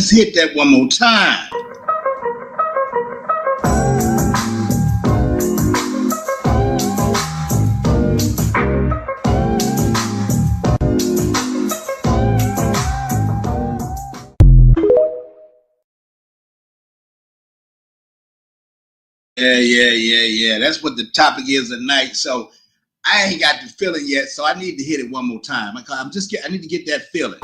Philippines, hit that one more time. Yeah. That's what the topic is tonight. So I ain't got the feeling yet, so I need to hit it one more time. I need to get that feeling.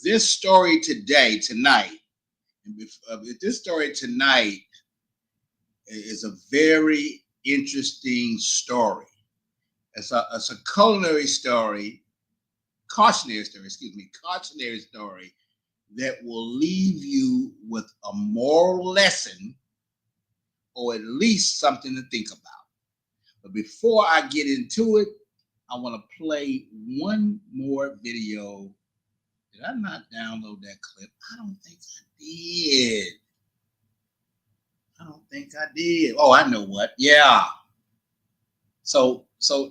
This story tonight is a very interesting story. It's a cautionary story that will leave you with a moral lesson, or at least something to think about. But before I get into it, I want to play one more video. Did I not download that clip? I don't think I did. Oh, I know what. Yeah. So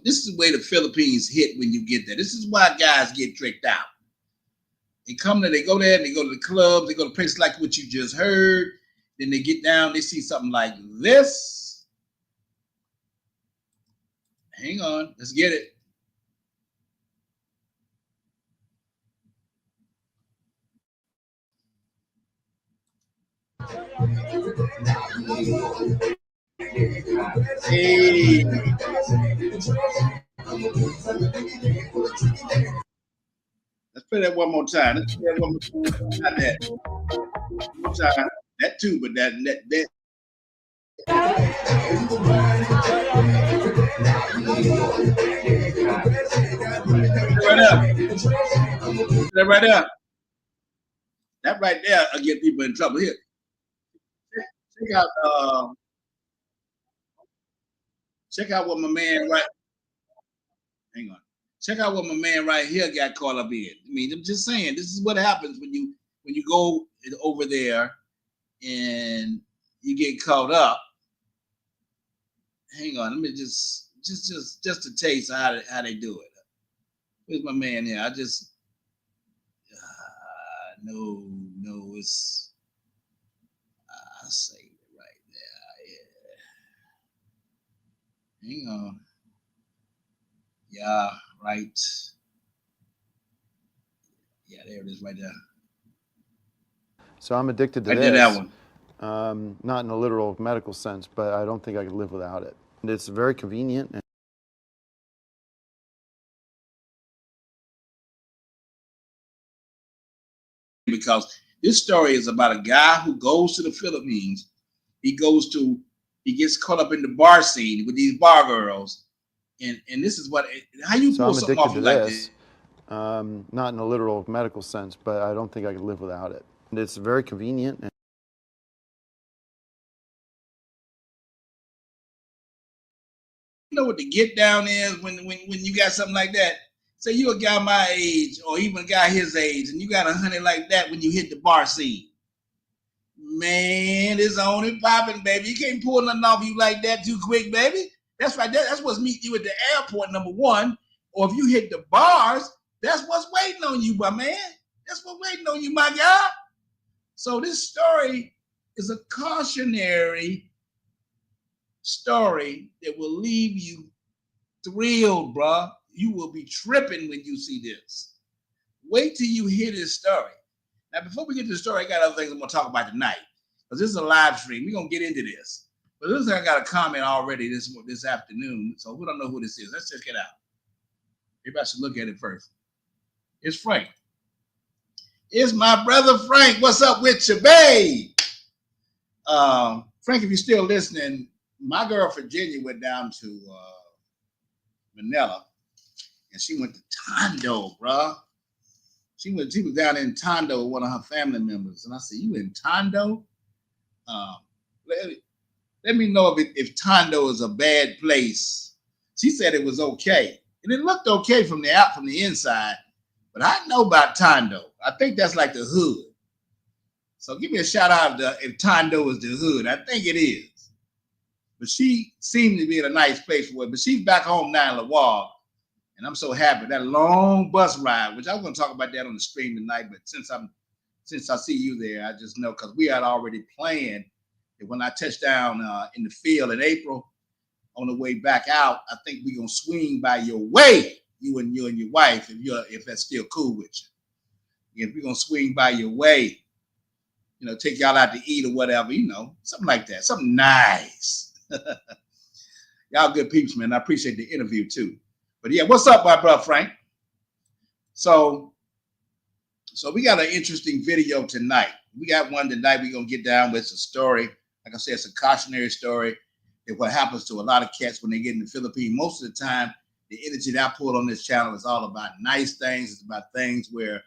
this is the way the Philippines hit when you get there. This is why guys get tricked out. They go there, and they go to the clubs, they go to places like what you just heard. Then they get down, they see something like this. Hang on, let's get it. Hey. Let's play that one more time. Let's play that one more time. Not that. One more time. That too, but that. Right up. That right there will get people in trouble. Here. Check out what my man hang on. Check out what my man right here got caught up in. I mean, I'm just saying, this is what happens when you go over there and you get caught up. Hang on, let me just a taste of how they do it. Where's my man here? No, it's I saved it right there. Yeah. Hang on. Yeah, right. Yeah, there it is right there. So I'm addicted to I this. did that one. Not in a literal medical sense, but I don't think I could live without it. And it's very convenient. Because this story is about a guy who goes to the Philippines. He gets caught up in the bar scene with these bar girls. And this is how you pull something off like this. Not in a literal medical sense, but I don't think I could live without it. And it's very convenient. You know what the get down is when you got something like that? Say you a guy my age, or even a guy his age, and you got a honey like that when you hit the bar scene. Man, it's on and popping, baby. You can't pull nothing off you like that too quick, baby. That's right. That's what's meeting you at the airport, number one. Or if you hit the bars, that's what's waiting on you, my man. That's what's waiting on you, my guy. So this story is a cautionary story that will leave you thrilled, bruh. You will be tripping when you see this. Wait till you hear this story. Now, before we get to the story, I got other things I'm going to talk about tonight. Because this is a live stream. We're going to get into this. But this I got a comment already this afternoon. So we don't know who this is. Let's check it out. Everybody should look at it first. It's Frank. It's my brother Frank. What's up with you, babe? Frank, if you're still listening, my girl Virginia went down to Manila, and she went to Tondo, bro. She was down in Tondo with one of her family members, and I said, "You in Tondo? Let me know if Tondo is a bad place." She said it was okay, and it looked okay from the inside, But I know about Tondo. I think that's like the hood. So give me a shout out if Tondo is the hood. I think it is. But she seemed to be in a nice place for it. But she's back home now in Lawag. And I'm so happy. That long bus ride, which I was going to talk about that on the stream tonight, but since I see you there, I just know because we had already planned that when I touch down in the field in April, on the way back out, I think we're gonna swing by your way, you and your wife, if that's still cool with you. If we're gonna swing by your way, take y'all out to eat or whatever, something like that, something nice. Y'all good peeps, man. I appreciate the interview too. But yeah, what's up, my brother Frank? So we got an interesting video tonight. We got one tonight we're gonna get down with. It's a story. Like I said, it's a cautionary story. That what happens to a lot of cats when they get in the Philippines. Most of the time, the energy that I pull on this channel is all about nice things. It's about things where,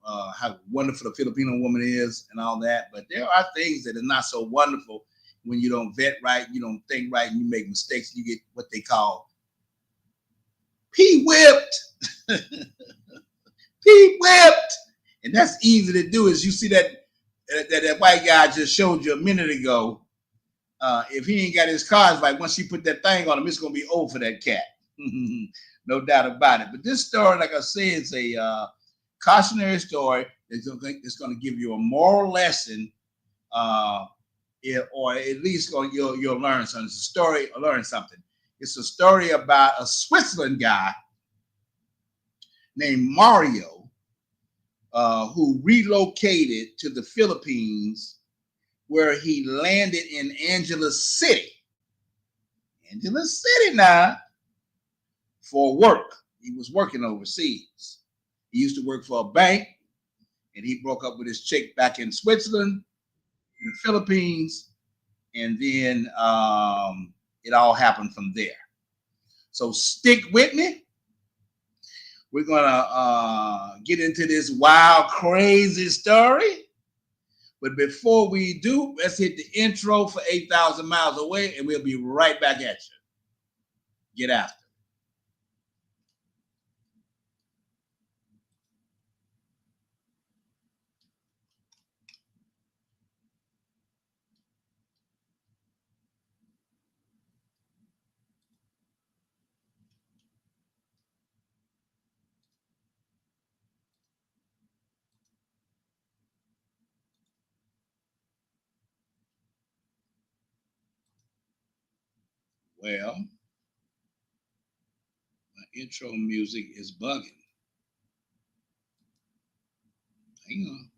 how wonderful the Filipino woman is and all that. But there are things that are not so wonderful when you don't vet right, you don't think right, and you make mistakes. And you get what they call P-whipped. P-whipped. And that's easy to do. As you see that white guy I just showed you a minute ago. If he ain't got his cards right, once he put that thing on him, it's going to be over for that cat. No doubt about it. But this story, like I said, is a cautionary story that's going to give you a moral lesson, or at least you'll learn something. It's a story, learn something. It's a story about a Switzerland guy named Mario who relocated to the Philippines, where he landed in Angeles City now, for work. He was working overseas. He used to work for a bank, and he broke up with his chick back in Switzerland, in the Philippines, and then it all happened from there. So stick with me. We're gonna get into this wild, crazy story. But before we do, let's hit the intro for 8,000 Miles Away, and we'll be right back at you. Get after it. Well, my intro music is bugging. Hang on.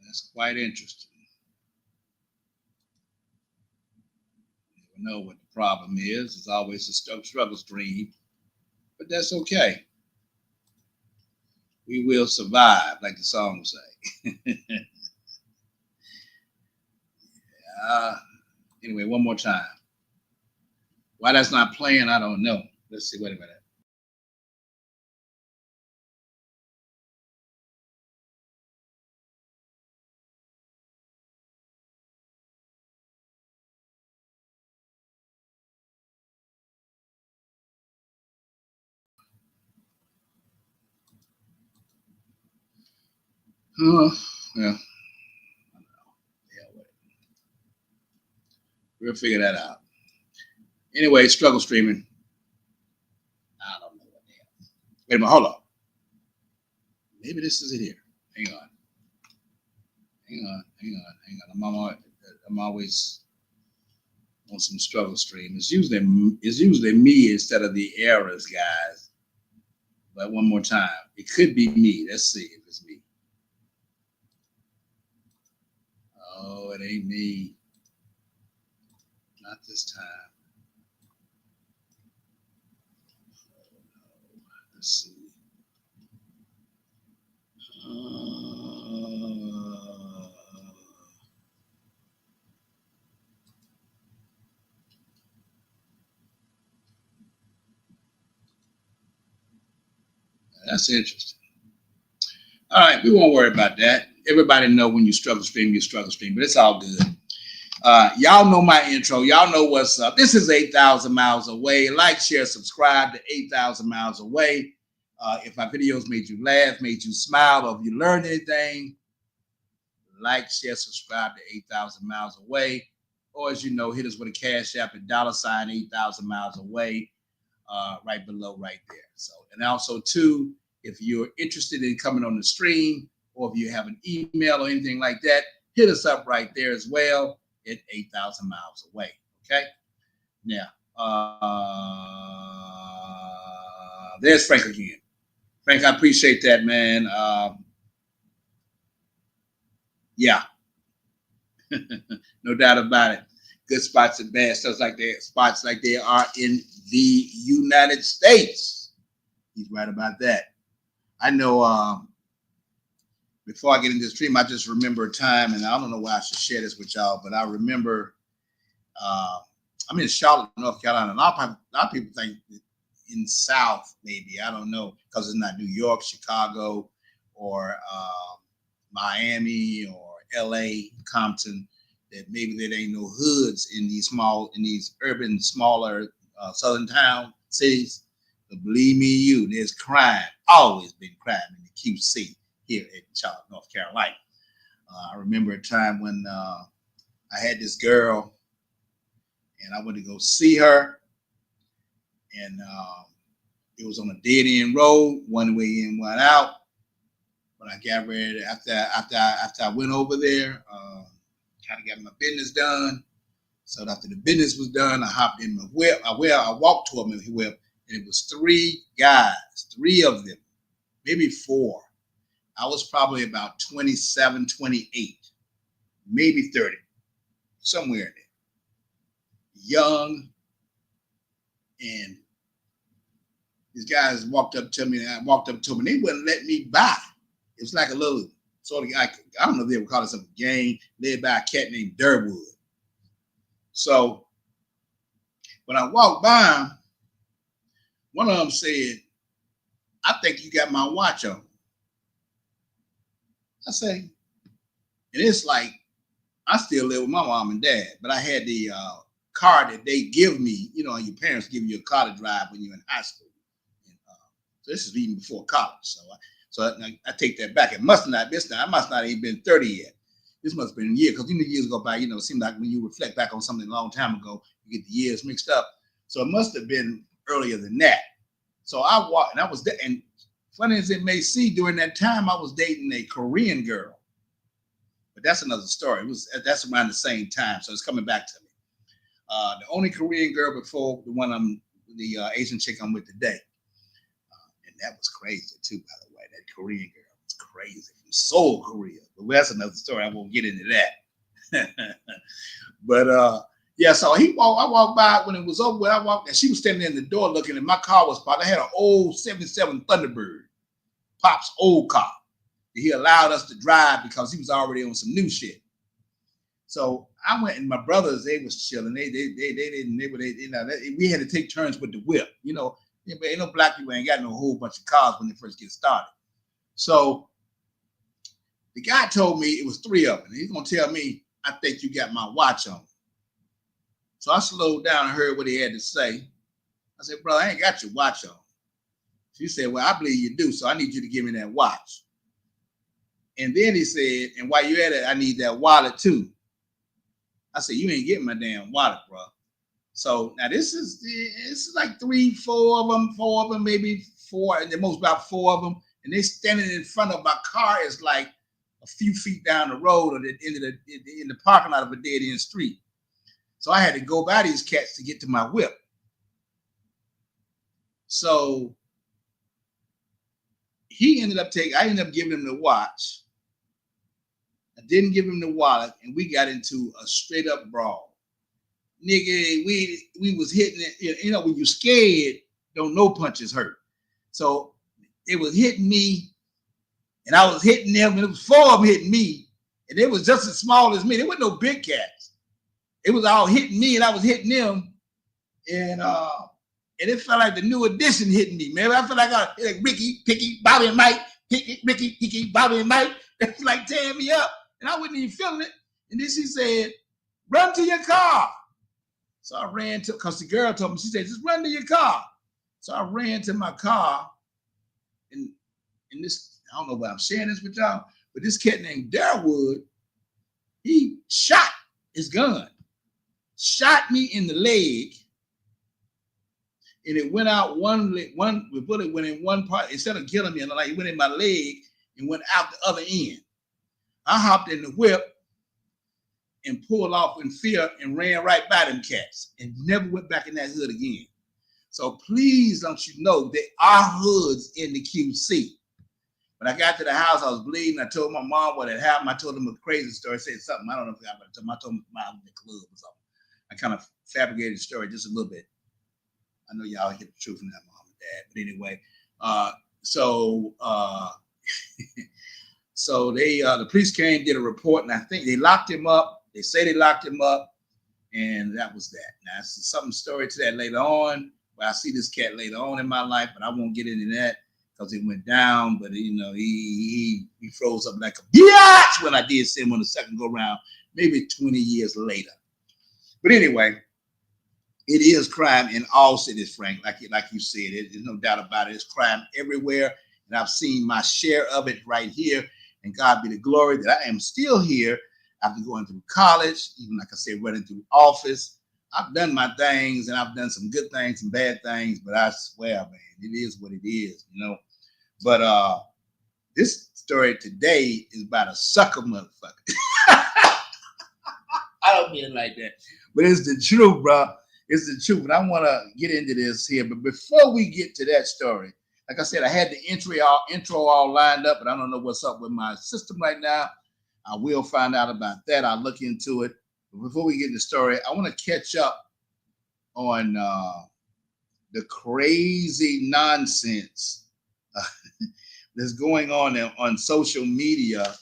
That's quite interesting. You never know what the problem is. It's always a struggle stream, but that's okay. We will survive, like the song say. Anyway, one more time. Why that's not playing, I don't know. Let's see. Wait a minute. Yeah. We'll figure that out. Anyway, struggle streaming. I don't know what the hell. Wait a minute, hold on. Maybe this is it here. Hang on. I'm always on some struggle stream. It's usually me instead of the errors, guys. But one more time. It could be me. Let's see if it's me. Oh, it ain't me. Not this time. Oh, no. Let's see. That's interesting. All right, we won't worry about that. Everybody know when you struggle stream, but it's all good. Y'all know my intro. Y'all know what's up. This is 8,000 miles away. Like, share, subscribe to 8,000 miles away. If my videos made you laugh, made you smile, or if you learned anything, like, share, subscribe to 8,000 miles away. Or as you know, hit us with a cash app at $ 8,000 miles away, right below, right there. So, and also too, if you're interested in coming on the stream, or if you have an email or anything like that, hit us up right there as well at 8,000 miles away. Okay. Now, there's Frank again. Frank, I appreciate that, man. Yeah, no doubt about it. Good spots and bad spots like they are in the United States. He's right about that. I know. Before I get into the stream, I just remember a time, and I don't know why I should share this with y'all, but I remember I'm in Charlotte, North Carolina. A lot of people think in South, maybe, I don't know, because it's not New York, Chicago, or Miami, or LA, Compton, that maybe there ain't no hoods in these urban, smaller southern town cities. But believe me, there's crime, always been crime in the QC here in Charlotte, North Carolina. I remember a time when I had this girl, and I went to go see her, and it was on a dead-end road, one way in, one out. But I got ready after I went over there, kind of got my business done. So after the business was done, I hopped in my whip. I walked to him in the whip, and it was 3 guys, 3 of them, maybe 4. I was probably about 27, 28, maybe 30, somewhere in there. Young, and these guys walked up to me, and I walked up to them, and they wouldn't let me by. It was like a little sort of, I don't know if they would call it some gang led by a cat named Durwood. So when I walked by him, one of them said, "I think you got my watch on." I say, and it's like, I still live with my mom and dad, but I had the car that they give me. You know, your parents give you a car to drive when you're in high school. And, so this is even before college. So I take that back. I must not even been 30 yet. This must have been a year, because years go by. It seems like when you reflect back on something a long time ago, you get the years mixed up. So it must have been earlier than that. So I walked, and I was there, and funny as it may seem, during that time I was dating a Korean girl, but that's another story. That's around the same time, so it's coming back to me. The only Korean girl before the Asian chick I'm with today, and that was crazy too, by the way. That Korean girl was crazy from Seoul, Korea. But that's another story. I won't get into that. But yeah, so I walked by when it was over. I walked, and she was standing in the door looking, and my car was parked. I had an old 77 Thunderbird, Pop's old car. He allowed us to drive because he was already on some new shit. So I went, and my brothers, they was chilling. We had to take turns with the whip. Ain't no black people ain't got no whole bunch of cars when they first get started. So the guy told me it was 3 of them. He's gonna tell me, "I think you got my watch on." So I slowed down and heard what he had to say. I said, "Bro, I ain't got your watch on." She said, "Well, I believe you do, so I need you to give me that watch." And then he said, "And while you're at it, I need that wallet too." I said, "You ain't getting my damn wallet, bro." So now this is like 3, 4 of them, maybe 4, and the most about 4 of them. And they standing in front of my car is like a few feet down the road, or in the parking lot of a dead end street. So I had to go by these cats to get to my whip. So I ended up giving him the watch. I didn't give him the wallet, and we got into a straight up brawl. Nigga, we was hitting it. When you're scared, don't no punches hurt. So it was hitting me, and I was hitting them, and it was 4 of them hitting me, and it was just as small as me. There wasn't no big cats. It was all hitting me, and I was hitting them, and it felt like the new edition hitting me, man. I felt like Ricky, Picky, Bobby, and Mike, Ricky, Picky, Bobby, and Mike. It was like tearing me up, and I wasn't even feeling it. And then she said, run to your car. So I ran to, because the girl told me, she said, just run to your car. So I ran to my car, and this, I don't know why I'm sharing this with y'all, but this cat named Darwood, he shot his gun, shot me in the leg, and it went out the bullet went in one part, instead of killing me, it went in my leg and went out the other end. I hopped in the whip and pulled off in fear and ran right by them cats and never went back in that hood again. So please don't you know there are hoods in the QC. When I got to the house, I was bleeding. I told my mom what had happened. I told them a crazy story. I said something, I don't know if I told them. I told them I was in the club or something. I kind of fabricated the story just a little bit. I know y'all get the truth from that, mom and dad. But anyway, so they the police came, did a report, and I think they locked him up. They say they locked him up, and that was that. Now, it's some story to that later on, where I see this cat later on in my life, but I won't get into that because it went down. But you know, he froze up like a biatch when I did see him on the second go round, maybe 20 years later. But anyway, it is crime in all cities, Frank. Like you said, there's no doubt about it. It's crime everywhere, and I've seen my share of it right here. And God be the glory that I am still here after going through college, even like I said, running through office. I've done my things, and I've done some good things and bad things, but I swear, man, it is what it is, you know. But this story today is about a sucker motherfucker. I don't mean it like that, but it's the truth, bro. It's the truth. And I want to get into this here, but before we get to that story, like I said, I had the intro all lined up, but I don't know what's up with my system right now. I will find out about that. I'll look into it. But before we get into the story, I want to catch up on the crazy nonsense that's going on social media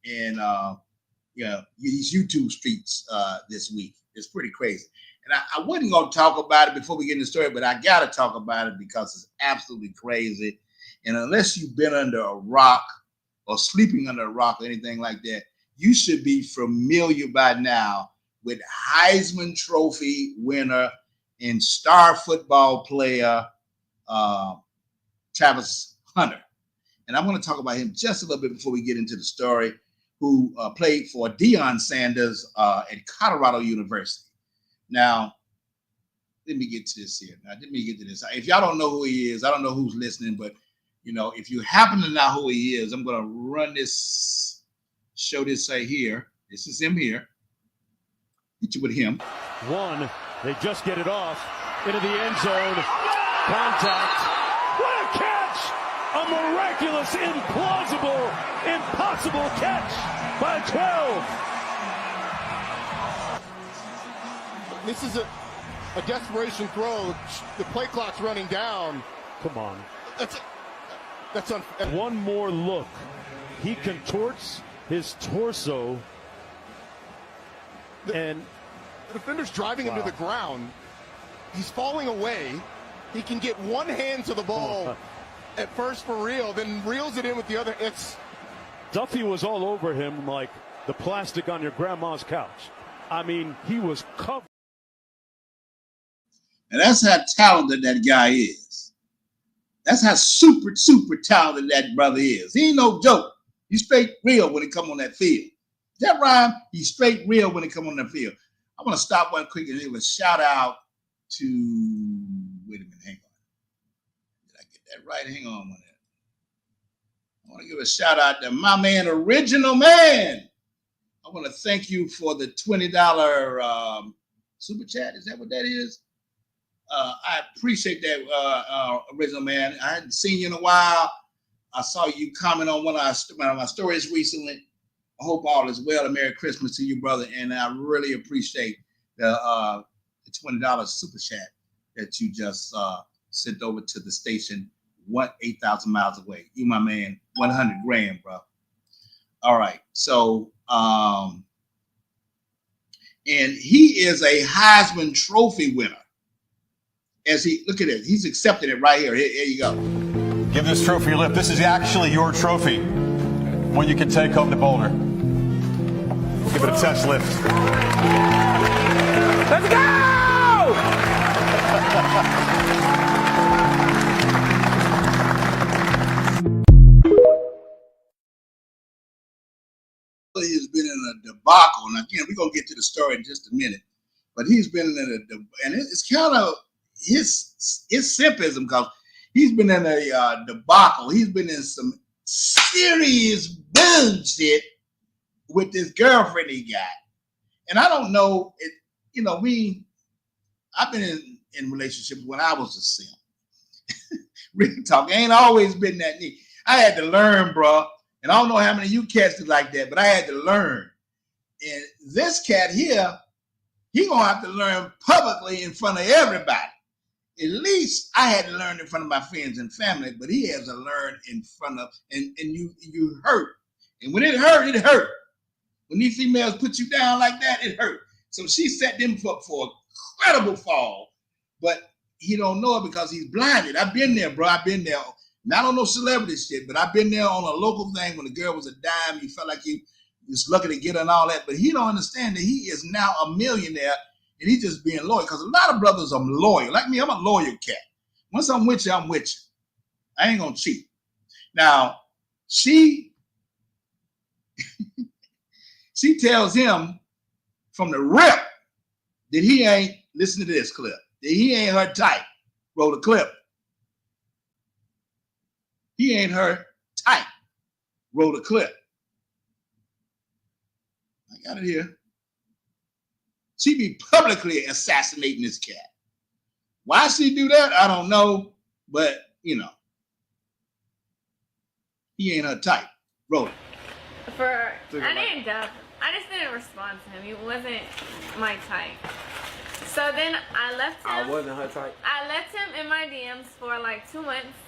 and these YouTube streets this week. It's pretty crazy. And I wasn't going to talk about it before we get into the story, but I got to talk about it because it's absolutely crazy. And unless you've been under a rock or sleeping under a rock or anything like that, you should be familiar by now with Heisman Trophy winner and star football player Travis Hunter. And I want to talk about him just a little bit before we get into the story, who played for Deion Sanders at Colorado University. Now, let me get to this here. If y'all don't know who he is, I don't know who's listening, but you know, if you happen to know who he is, I'm gonna run this, show this right here. This is him here. Get you with him. One, they just get it off into the end zone. Contact. What a catch! A miraculous, implausible, impossible catch by 12. This is a desperation throw. The play clock's running down. Come on. That's unfair. One more look. He contorts his torso. And the defender's driving him to the ground. He's falling away. He can get one hand to the ball at first for real, then reels it in with the other. Duffy was all over him like the plastic on your grandma's couch. I mean, he was covered. And that's how talented that guy is. That's how super, super talented that brother is. He ain't no joke. He's straight real when it come on that field. That rhyme, he's straight real when it come on that field. I want to stop one quick and give a shout out to, wait a minute, hang on. Did I get that right? Hang on a minute. I want to give a shout out to my man, Original Man. I want to thank you for the $20 super chat. Is that what that is? I appreciate that, Original Man. I hadn't seen you in a while. I saw you comment on one of my stories recently. I hope all is well. And Merry Christmas to you, brother. And I really appreciate the $20 super chat that you just sent over to the station 8,000 miles away. You, my man, 100 grand, bro. All right. So, and he is a Heisman Trophy winner. As he, look at it, he's accepted it right here. Here you go. Give this trophy a lift. This is actually your trophy. One you can take home to Boulder. Give it a test lift. Let's go! He's been in a debacle, and again, we're gonna get to the story in just a minute. But he's been in and it's kind of his simpism, because he's been in a debacle. He's been in some serious bullshit with this girlfriend he got, and I don't know. I've been in relationships when I was a simp. Real talk, I ain't always been that neat. I had to learn, bro. And I don't know how many of you cats is like that, but I had to learn. And this cat here, he gonna have to learn publicly in front of everybody. At least I had to learn in front of my friends and family, but he has to learn in front of, and you hurt. And when it hurt, it hurt. When these females put you down like that, it hurt. So she set them up for an incredible fall, but he don't know it because he's blinded. I've been there, bro. I've been there. Not on no celebrity shit, but I've been there on a local thing when the girl was a dime. You felt like he was lucky to get her and all that. But he don't understand that he is now a millionaire and he's just being loyal. Because a lot of brothers are loyal. Like me, I'm a loyal cat. Once I'm with you, I'm with you. I ain't going to cheat. Now, she tells him from the rip that he ain't, listen to this clip, that he ain't her type. Roll the clip. He ain't her type. Roll the clip. I got it here. She be publicly assassinating this cat. Why she do that? I don't know, but he ain't her type. Roll it. I just didn't respond to him. He wasn't my type. So then I left him. I wasn't her type. I left him in my DMs for like 2 months.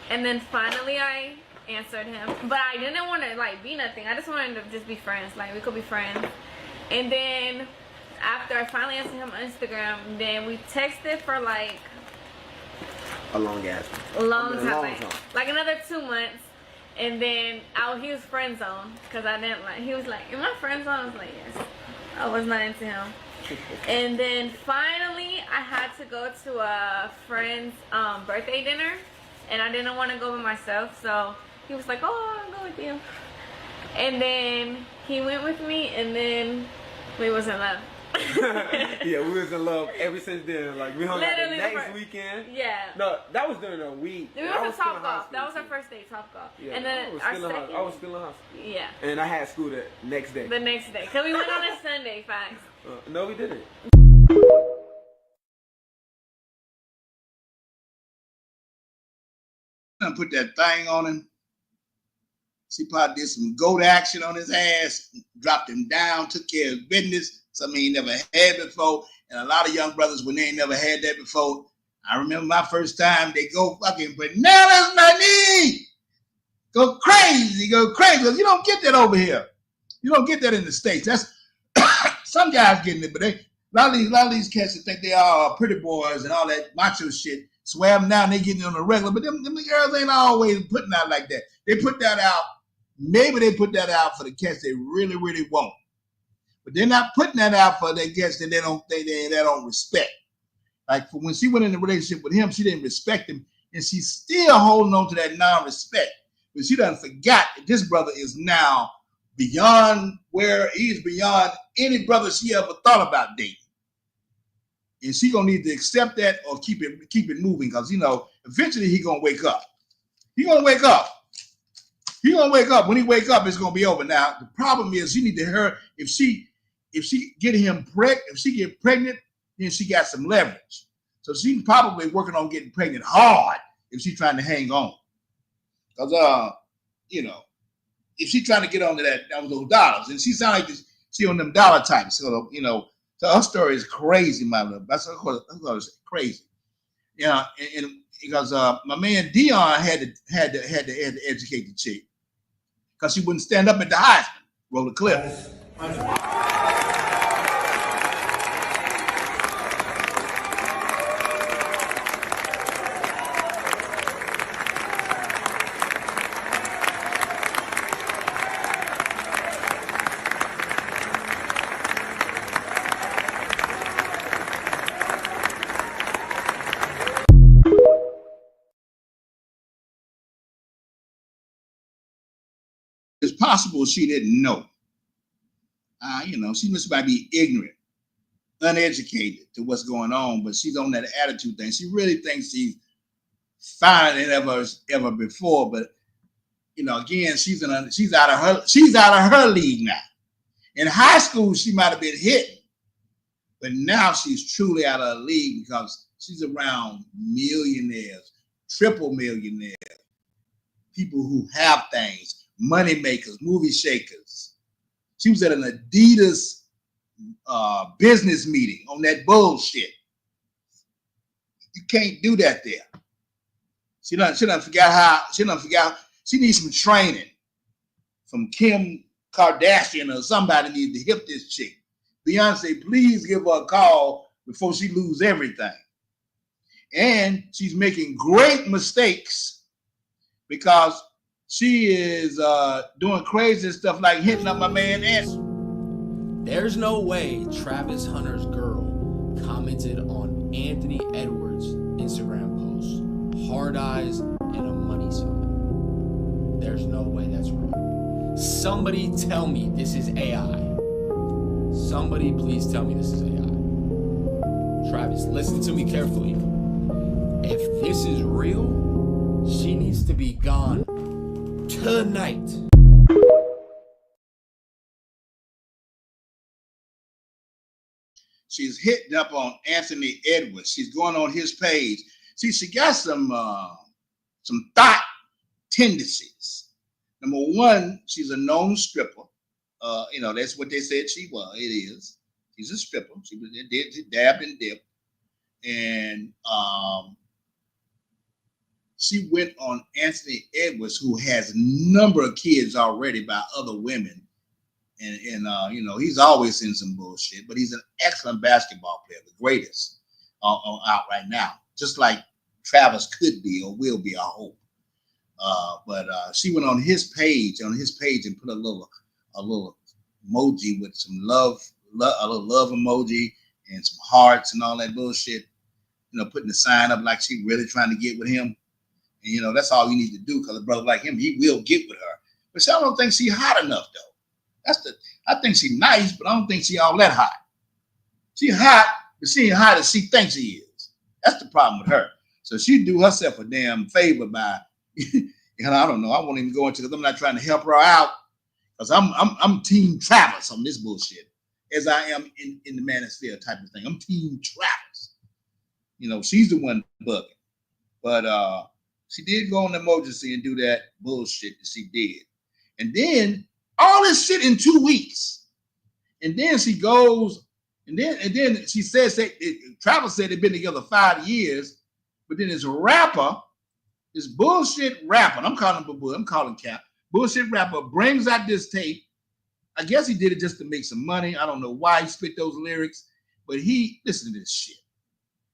And then finally I answered him. But I didn't want to like be nothing. I just wanted to just be friends. Like we could be friends. And then after I finally answered him on Instagram, then we texted for like A long ass. long time. Like another 2 months. And then he was friend zone because I didn't like. He was like, "Am I friend zone?" I was like, "Yes." I was not into him. And then finally, I had to go to a friend's birthday dinner, and I didn't want to go by myself. So he was like, "Oh, I'll go with you." And then he went with me, and then we was in love. Yeah, we was in love ever since then. Like we hung Literally out the next weekend. Yeah. No, that was during a week. We went to Top Golf. That was our first day, Top Golf. Yeah, and then I was still in high school. Yeah. And I had school the next day. The next day, cause we went on a Sunday, facts. No, we didn't. Put that thing on him. She probably did some goat action on his ass, dropped him down, took care of his business, something he never had before. And a lot of young brothers, when they ain't never had that before, I remember my first time, they go fucking bananas, my knee. Go crazy. Because you don't get that over here. You don't get that in the States. That's some guys getting it, but a lot of these cats that think they are pretty boys and all that macho shit, swear them down, they getting it on the regular. But them girls ain't always putting out like that. They put that out. Maybe they put that out for the cats they really, really want. But they're not putting that out for their cats that they don't respect. Like for when she went in a relationship with him, she didn't respect him, and she's still holding on to that non-respect. But she done forgot that this brother is now beyond where he's beyond any brother she ever thought about dating. And she gonna need to accept that or keep it moving, because eventually he gonna wake up. He gonna wake up. When he wake up, it's gonna be over. Now the problem is you need to hear if she get him pregnant, if she get pregnant, then she got some leverage. So she's probably working on getting pregnant hard if she's trying to hang on. Because if she's trying to get onto those dollars, and she sound like she on them dollar types, so her story is crazy, my love. That's what it's crazy. Yeah, and because my man Dion had to educate the chick because she wouldn't stand up at the Heisman. Roll the clip. possible she didn't know. You know, she must be ignorant, uneducated to what's going on, but she's on that attitude thing. She really thinks she's finer than ever before. But you know, again, she's out of her league now. In high school, she might have been hitting, but now she's truly out of her league because she's around millionaires, triple millionaires, people who have things, money makers, movie shakers. She was at an Adidas business meeting on that bullshit. You can't do that there. She done forgot. She needs some training from Kim Kardashian or somebody needs to hip this chick. Beyonce, please give her a call before she lose everything. And she's making great mistakes because she is doing crazy stuff like hitting up my man Anthony. There's no way Travis Hunter's girl commented on Anthony Edwards' Instagram post, hard eyes and a money sign. There's no way that's real. Somebody tell me this is AI. Somebody please tell me this is AI. Travis, listen to me carefully. If this is real, she needs to be gone tonight. She's hitting up on Anthony Edwards. She's going on his page. See, she got some thought tendencies. Number one, she's a known stripper. You know, that's what they said she was. It is. She's a stripper. She dabbed and dipped. And she went on Anthony Edwards, who has a number of kids already by other women. And you know, he's always in some bullshit, but he's an excellent basketball player, the greatest out right now, just like Travis could be or will be, I hope. But she went on his page and put a little emoji with some a little love emoji and some hearts and all that bullshit. You know, putting the sign up like she really trying to get with him. And you know, that's all you need to do because a brother like him, he will get with her. But I don't think she's hot enough though. I think she's nice, but I don't think she all that hot. She hot, but she ain't hot as she thinks she is. That's the problem with her. So she do herself a damn favor by, you know, I don't know. I won't even go into because I'm not trying to help her out because I'm Team Travis on this bullshit, as I am in the manosphere type of thing. I'm Team Travis. You know, she's the one bugging, but she did go on emergency and do that bullshit that she did, and then. All this shit in 2 weeks. And then she goes, and then she says that Travis said they've been together 5 years, but then this rapper, this bullshit rapper, and I'm calling Cap, bullshit rapper brings out this tape. I guess he did it just to make some money. I don't know why he spit those lyrics, but listen to this shit.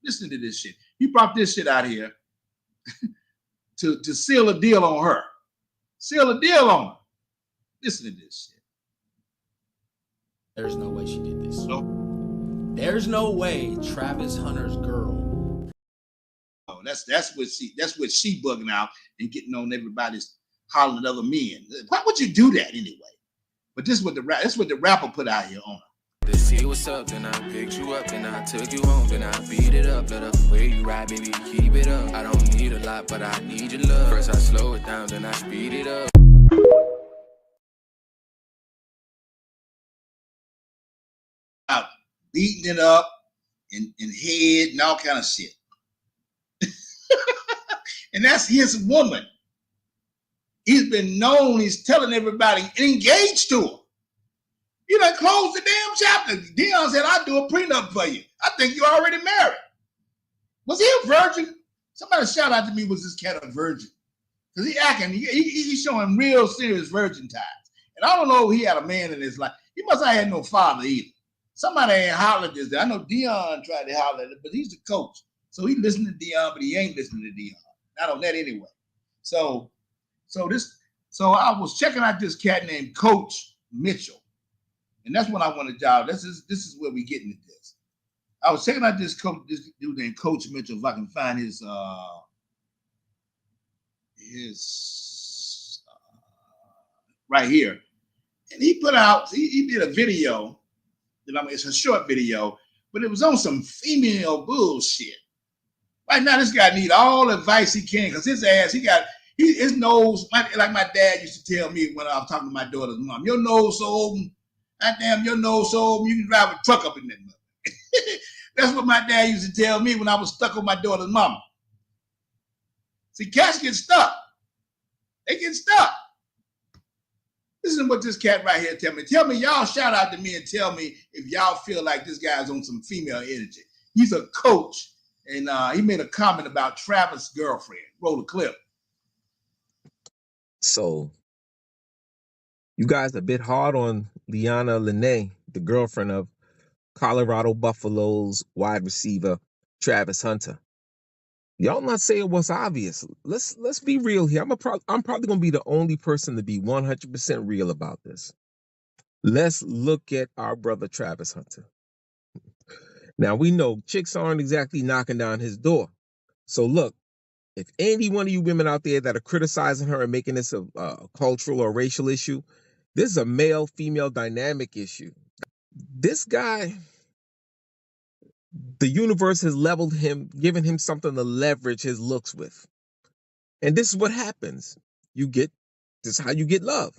Listen to this shit. He brought this shit out here to seal a deal on her. Seal a deal on her. Listen to this shit. There's no way she did this. No. There's no way Travis Hunter's girl. Oh, that's what she bugging out and getting on everybody's hollering at other men. Why would you do that anyway? But this is what the rapper put out here on her. To see what's up, then I picked you up, then I took you home, then I beat it up, let the way you ride, baby, keep it up. I don't need a lot, but I need your love. First I slow it down, then I speed it up. Out beating it up and head and all kind of shit. And that's his woman. He's been known, he's telling everybody, engaged to her. You done closed the damn chapter. Dion said, I'll do a prenup for you. I think you're already married. Was he a virgin? Somebody shout out to me, was this cat a virgin? Because he's showing real serious virgin ties. And I don't know if he had a man in his life. He must not have had no father either. Somebody ain't hollered this. I know Dion tried to holler at it, but he's the coach. So he listening to Dion, but he ain't listening to Dion. Not on that anyway. So I was checking out this cat named Coach Mitchell. And that's what I wanted y'all. This is where we getting at this. I was checking out this dude named Coach Mitchell, if I can find his right here. And he put out, he did a video, it's a short video, but it was on some female bullshit. Right now, this guy need all the advice he can, because his ass, his nose, like my dad used to tell me when I was talking to my daughter's mom, your nose so open, goddamn, your nose so open, you can drive a truck up in that mother. That's what my dad used to tell me when I was stuck with my daughter's mama. See, cats get stuck. They get stuck. Listen to what this cat right here tell me. Tell me, y'all shout out to me and tell me if y'all feel like this guy's on some female energy. He's a coach, and he made a comment about Travis' girlfriend. Roll the clip. So, you guys a bit hard on Liana Lene, the girlfriend of Colorado Buffaloes wide receiver Travis Hunter. Y'all not saying what's obvious. Let's be real here. I'm probably gonna be the only person to be 100% real about this. Let's look at our brother Travis Hunter. Now we know chicks aren't exactly knocking down his door. So look, if any one of you women out there that are criticizing her and making this a cultural or racial issue, this is a male-female dynamic issue. This guy, the universe has leveled him, given him something to leverage his looks with. And this is what happens. This is how you get love.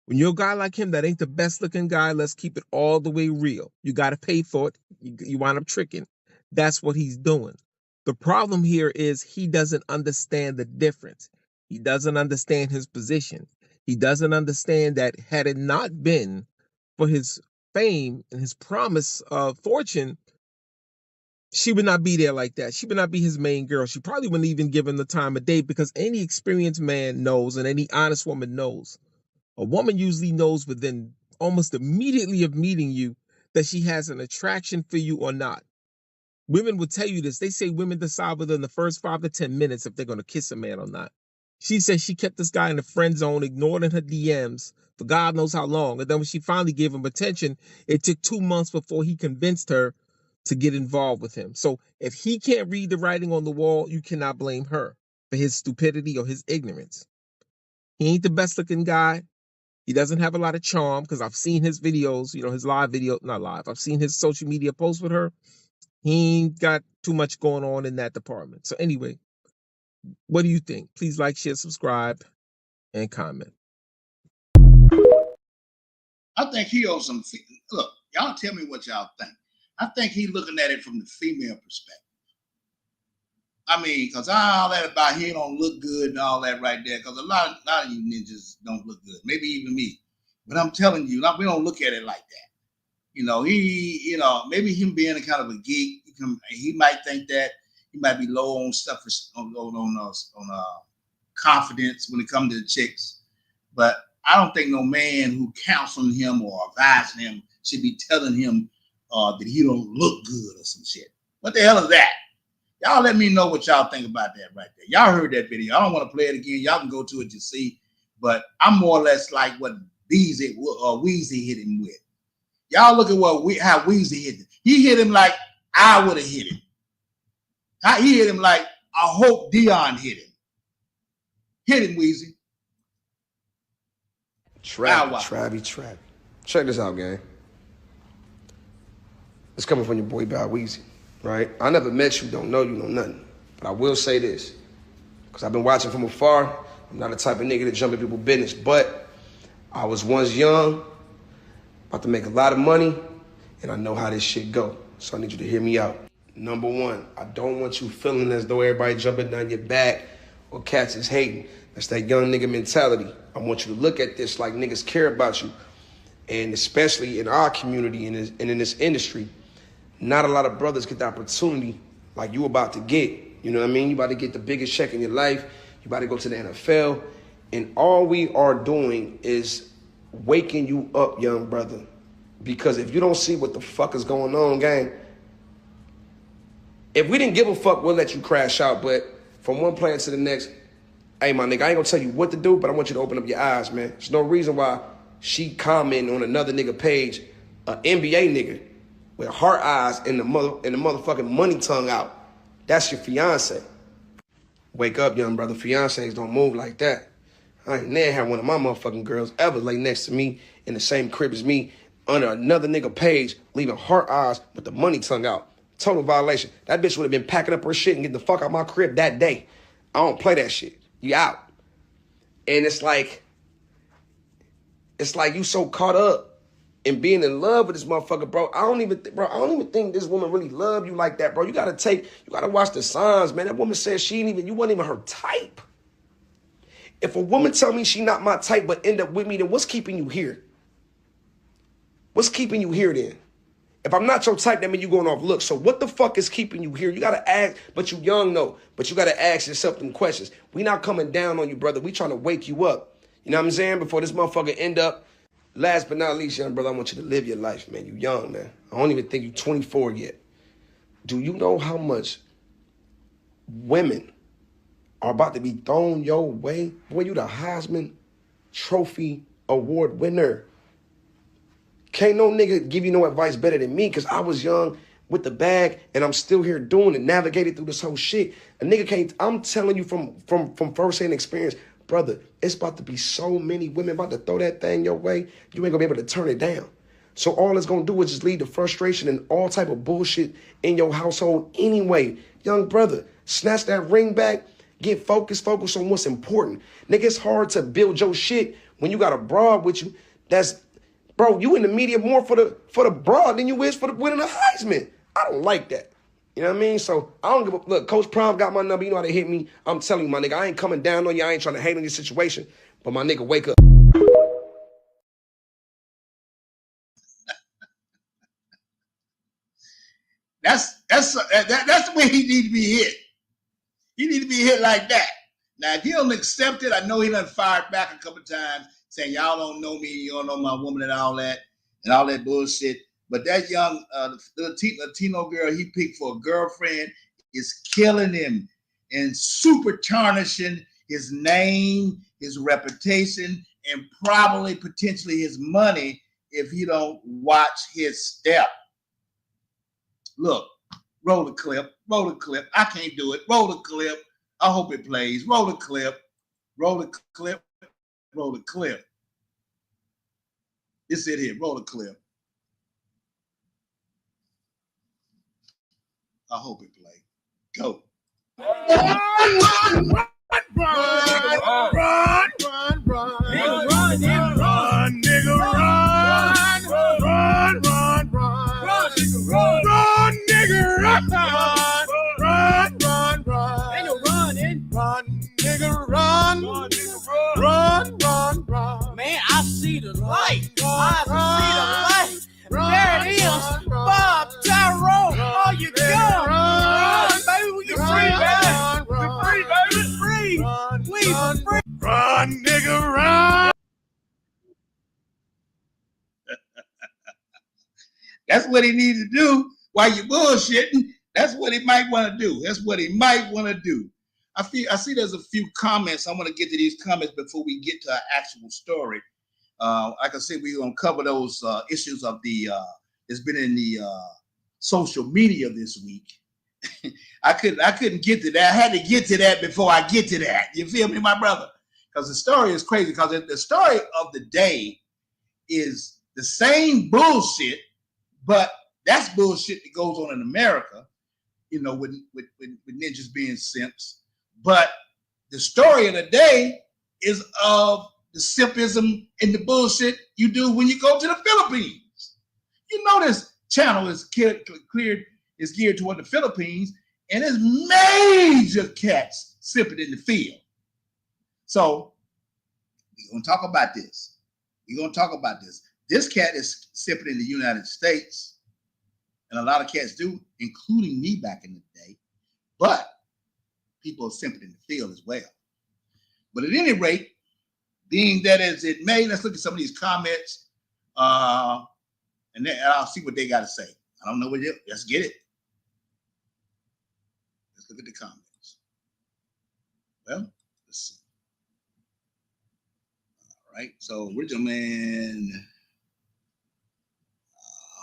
When you're a guy like him that ain't the best looking guy, let's keep it all the way real. You got to pay for it. You wind up tricking. That's what he's doing. The problem here is he doesn't understand the difference. He doesn't understand his position. He doesn't understand that had it not been for his fame and his promise of fortune, she would not be there like that. She would not be his main girl. She probably wouldn't even give him the time of day, because any experienced man knows, and any honest woman knows, a woman usually knows within almost immediately of meeting you that she has an attraction for you or not. Women will tell you this. They say women decide within the first 5 to 10 minutes if they're going to kiss a man or not. She said she kept this guy in the friend zone, ignored in her DMs for God knows how long. And then when she finally gave him attention, it took 2 months before he convinced her to get involved with him. So if he can't read the writing on the wall, you cannot blame her for his stupidity or his ignorance. He ain't the best looking guy. He doesn't have a lot of charm, because I've seen his videos, his live video, not live. I've seen his social media posts with her. He ain't got too much going on in that department. So anyway, what do you think? Please like, share, subscribe, and comment. I think he owes some. Look, y'all tell me what y'all think. I think he's looking at it from the female perspective. I mean, because all that about he don't look good and all that right there, because a lot of you ninjas don't look good. Maybe even me. But I'm telling you, we don't look at it like that. Maybe him being a kind of a geek, he might think that he might be low on stuff on confidence when it comes to the chicks. But I don't think no man who counseling him or advising him should be telling him that he don't look good or some shit. What the hell is that? Y'all let me know what y'all think about that right there. Y'all heard that video. I don't want to play it again. Y'all can go to it to see. But I'm more or less like what Weezy hit him with. Y'all look at how Weezy hit him. He hit him like I would have hit him. He hit him like I hope Dion hit him. Hit him, Weezy. Travy. Check this out, gang. It's coming from your boy Bow Weezy, right? I never met you, don't know you, know nothing. But I will say this, because I've been watching from afar. I'm not the type of nigga to jump in people's business, but I was once young, about to make a lot of money, and I know how this shit go. So I need you to hear me out. Number one, I don't want you feeling as though everybody jumping down your back or cats is hating. That's that young nigga mentality. I want you to look at this like niggas care about you. And especially in our community and in this industry, not a lot of brothers get the opportunity like you about to get. You know what I mean? You about to get the biggest check in your life. You about to go to the NFL. And all we are doing is waking you up, young brother. Because if you don't see what the fuck is going on, gang, if we didn't give a fuck, we'll let you crash out. But from one player to the next, hey, my nigga, I ain't gonna tell you what to do, but I want you to open up your eyes, man. There's no reason why she commenting on another nigga page, an NBA nigga, with heart eyes and the motherfucking money tongue out. That's your fiance. Wake up, young brother. Fiancés don't move like that. I ain't never had one of my motherfucking girls ever lay next to me in the same crib as me under another nigga page, leaving heart eyes with the money tongue out. Total violation. That bitch would have been packing up her shit and getting the fuck out my crib that day. I don't play that shit. You out. And it's like you so caught up in being in love with this motherfucker, bro. I don't even think this woman really love you like that, bro. You gotta watch the signs, man. That woman said you wasn't even her type. If a woman tell me she not my type but end up with me, then what's keeping you here? What's keeping you here then? If I'm not your type, that means you going off looks. So what the fuck is keeping you here? You gotta ask, but you young though. But you gotta ask yourself them questions. We not coming down on you, brother. We trying to wake you up. You know what I'm saying? Before this motherfucker end up. Last but not least, young brother, I want you to live your life, man. You young, man. I don't even think you 24 yet. Do you know how much women are about to be thrown your way? Boy, you the Heisman Trophy Award winner. Can't no nigga give you no advice better than me, because I was young with the bag and I'm still here doing it, navigating through this whole shit. A nigga can't, I'm telling you from first-hand experience, brother, it's about to be so many women about to throw that thing your way, you ain't gonna be able to turn it down. So all it's gonna do is just lead to frustration and all type of bullshit in your household anyway. Young brother, snatch that ring back, get focused on what's important. Nigga, it's hard to build your shit when you got a broad with you that's, bro, you in the media more for the broad than you is for the winning a Heisman. I don't like that. You know what I mean? So I don't give a look. Coach Prime got my number. You know how to hit me. I'm telling you, my nigga, I ain't coming down on you. I ain't trying to hate on your situation. But my nigga, wake up. That's the way he need to be hit. He need to be hit like that. Now, if he don't accept it, I know he done fired back a couple times, saying y'all don't know me, you don't know my woman and all that bullshit. But that young Latino girl he picked for a girlfriend is killing him and super tarnishing his name, his reputation, and probably potentially his money if he don't watch his step. Look, roll the clip. I can't do it. Roll the clip. I hope it plays. Roll the clip. Roll the clip. Roll the clip. It's it here. Roll the clip. I hope it plays. Go. Run, nigga, run. Man, I see the light. I see the light. There it is. Bob Tyrone. Oh, you go. Run, baby. We can free, baby. We're free, baby. We free. Run, nigga, run. That's what he needs to do while you're bullshitting. That's what he might want to do. I see there's a few comments. I want to get to these comments before we get to our actual story. Like I said, we're going to cover those issues of it's been in the social media this week. I couldn't get to that. I had to get to that before I get to that. You feel me, my brother? Because the story is crazy. Because the story of the day is the same bullshit, but that's bullshit that goes on in America, you know, with ninjas being simps. But the story of the day is of the simpism and the bullshit you do when you go to the Philippines. You know this channel is geared toward the Philippines, and there's major cats simping in the field. So we're going to talk about this. This cat is simping in the United States, and a lot of cats do, including me back in the day. But people are simping in the field as well. But at any rate, being that as it may, let's look at some of these comments, and then I'll see what they got to say. I don't know what it is. Let's get it. Let's look at the comments. Well, let's see. All right. So original man.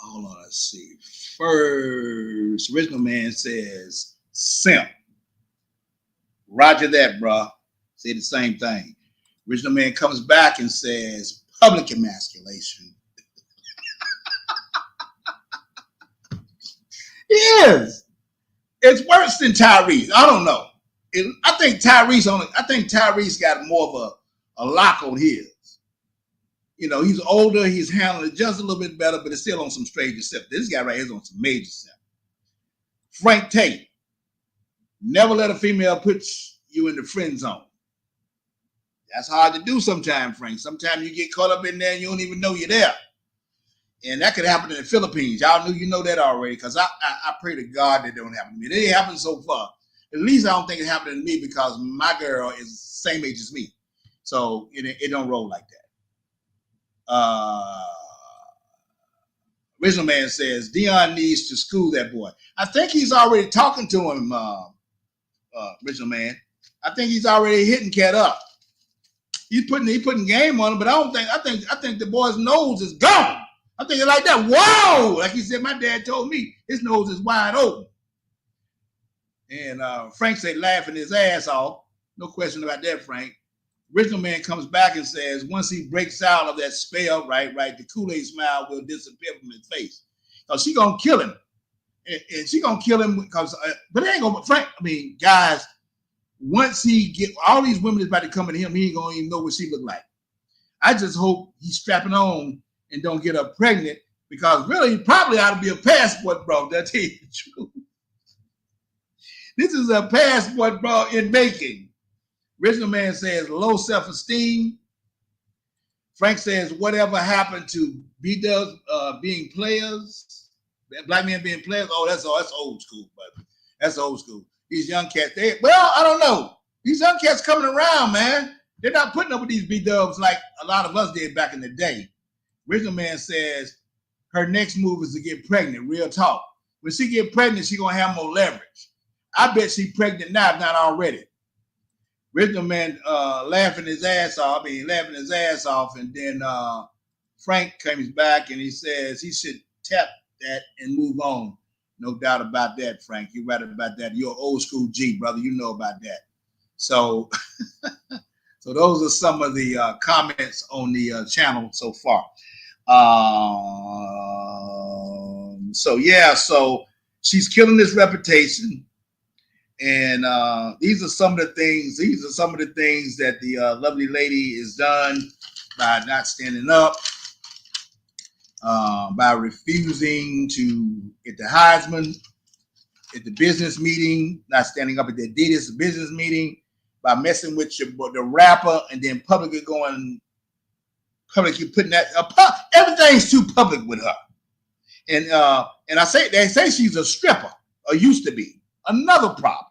Hold on. Let's see. First, original man says simp. Roger that, bro. Say the same thing. Original man comes back and says, public emasculation. It is. It's worse than Tyrese. I don't know. I think Tyrese got more of a lock on his. You know, he's older, he's handling it just a little bit better, but it's still on some strange stuff. This guy right here is on some major stuff. Frank Tate, never let a female put you in the friend zone. That's hard to do sometimes, Frank. Sometimes you get caught up in there and you don't even know you're there. And that could happen in the Philippines. Y'all knew you know that already, because I pray to God that don't happen to me. It ain't happened so far. At least I don't think it happened to me because my girl is the same age as me. So it don't roll like that. Original man says, Dion needs to school that boy. I think he's already talking to him, Original man. I think he's already hitting cat up. He's putting game on him, but I think the boy's nose is gone. I'm thinking like that. Whoa! Like he said, my dad told me his nose is wide open. And Frank said, laughing his ass off. No question about that, Frank. Original man comes back and says, once he breaks out of that spell, right, the Kool-Aid smile will disappear from his face. Because she gonna kill him. And she gonna kill him because, but it ain't gonna, Frank, I mean, guys, once he get, all these women is about to come at him, he ain't gonna even know what she look like. I just hope he's strapping on and don't get her pregnant, because really, probably ought to be a passport, bro. That's the truth. This is a passport, bro, in making. Original man says low self-esteem. Frank says whatever happened to B-dubs being players, black men being players. Oh, that's old school, buddy. That's old school. These young cats, I don't know. These young cats coming around, man. They're not putting up with these B-dubs like a lot of us did back in the day. Original man says her next move is to get pregnant. Real talk. When she get pregnant, she gonna have more leverage. I bet she's pregnant now, if not already. Original man laughing his ass off. And then Frank comes back and he says he should tap that and move on. No doubt about that, Frank. You're right about that. You're old school G, brother. You know about that. So, so those are some of the comments on the channel so far. So she's killing this reputation. And these are some of the things that the lovely lady has done by not standing up, by refusing to get the Heisman at the business meeting, not standing up at the Adidas business meeting, by messing with the rapper, and then publicly putting that everything's too public with her. And they say she's a stripper, or used to be. Another problem.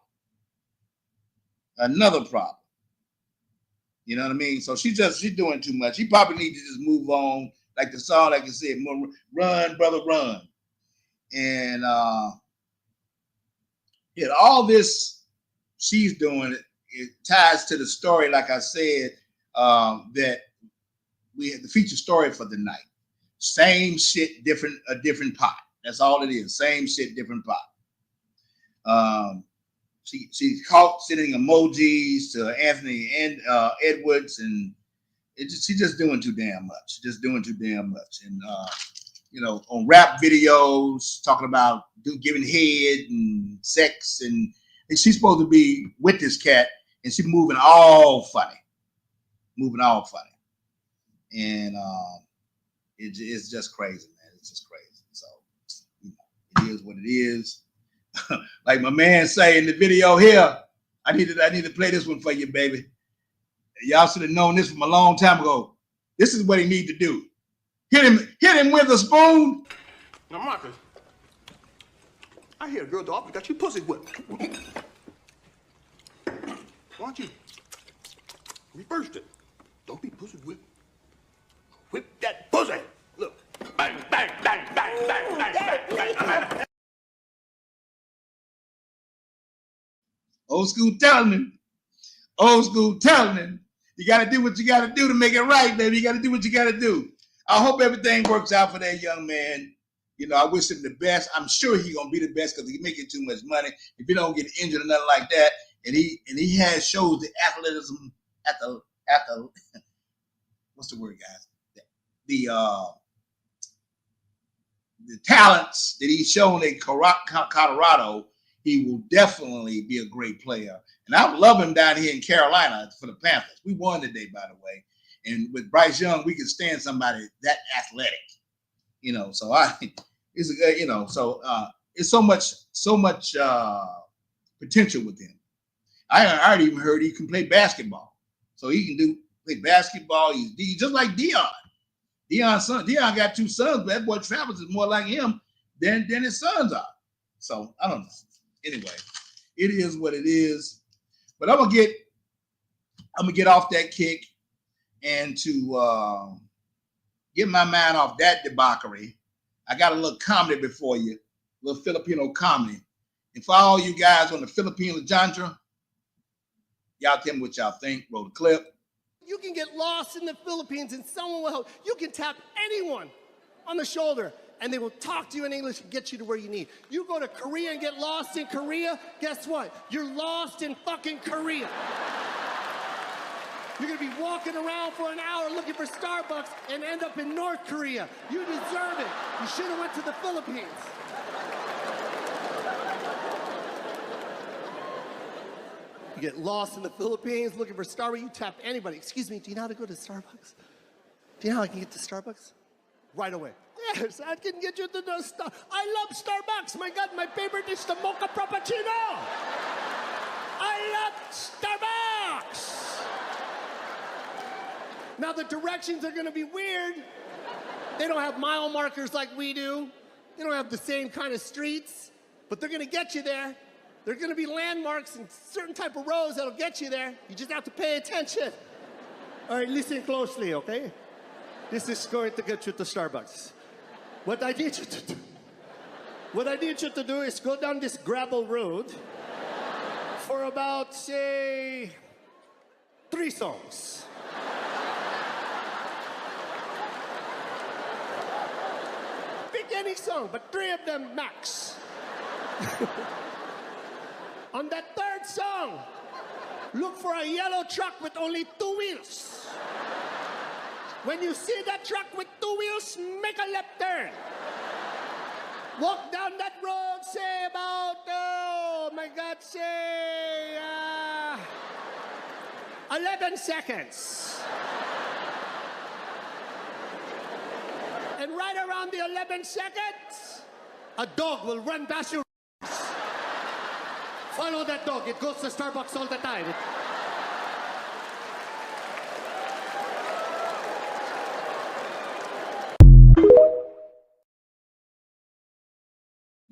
You know what I mean? So she's doing too much. She probably needs to just move on, like the song, like I said, run, brother, run. And all this she's doing, it ties to the story, like I said, that we had the feature story for the night. Same shit, a different pot. That's all it is. Same shit, different pot. She's caught sending emojis to Anthony and Edwards, and she's just doing too damn much. And on rap videos, talking about giving head and sex, and she's supposed to be with this cat, and she's moving all funny. And it's just crazy, man. It's just crazy. So it is what it is. Like my man say in the video here, I need to play this one for you, baby. Y'all should have known this from a long time ago. This is what he need to do. Hit him with a spoon. Now, Marcus, I hear a girl dog got you pussy whipped. Why don't you reverse it? Don't be pussy whipped. Whip that pussy. Look. Bang, bang, bang, bang, bang, bang, bang, bang, bang. Old school telling him. You got to do what you got to do to make it right, baby. You got to do what you got to do. I hope everything works out for that young man. I wish him the best. I'm sure he's going to be the best because he's making too much money. If he don't get injured or nothing like that, and he has shows the athleticism at what's the word, guys? The talents that he's shown in Colorado, he will definitely be a great player. And I love him down here in Carolina for the Panthers. We won today, by the way. And with Bryce Young, we can stand somebody that athletic, So it's so much potential with him. I already even heard he can play basketball, so he can play basketball. He's just like Deion. Deion's son. Deion got 2 sons, but that boy Travis is more like him than his sons are. So I don't know. Anyway, it is what it is. But I'm gonna get off that kick and to get my mind off that debauchery. I got a little comedy before you, a little Filipino comedy. And for all you guys on the Philippine genre, y'all tell me what y'all think. Roll the clip. You can get lost in the Philippines and someone will help. You can tap anyone on the shoulder and they will talk to you in English and get you to where you need. You go to Korea and get lost in Korea, guess what? You're lost in fucking Korea. You're gonna be walking around for an hour looking for Starbucks and end up in North Korea. You deserve it. You should have went to the Philippines. You get lost in the Philippines looking for Starbucks, you tap anybody. Excuse me, do you know how to go to Starbucks? Do you know how I can get to Starbucks? Right away. Yes, I can get you to the Starbucks. I love Starbucks. My God, my favorite is the mocha frappuccino. I love Starbucks. Now the directions are gonna be weird. They don't have mile markers like we do. They don't have the same kind of streets, but they're gonna get you there. There are going to be landmarks and certain type of roads that'll get you there. You just have to pay attention. All right, listen closely, okay? This is going to get you to Starbucks. What I need you to do is go down this gravel road for about, say, 3 songs. Pick any song, but 3 of them max. On that 3rd song, look for a yellow truck with only 2 wheels. When you see that truck with 2 wheels, make a left turn. Walk down that road, say about, oh my God, say 11 seconds. And right around the 11 seconds, a dog will run past you. Follow that dog. It goes to Starbucks all the time.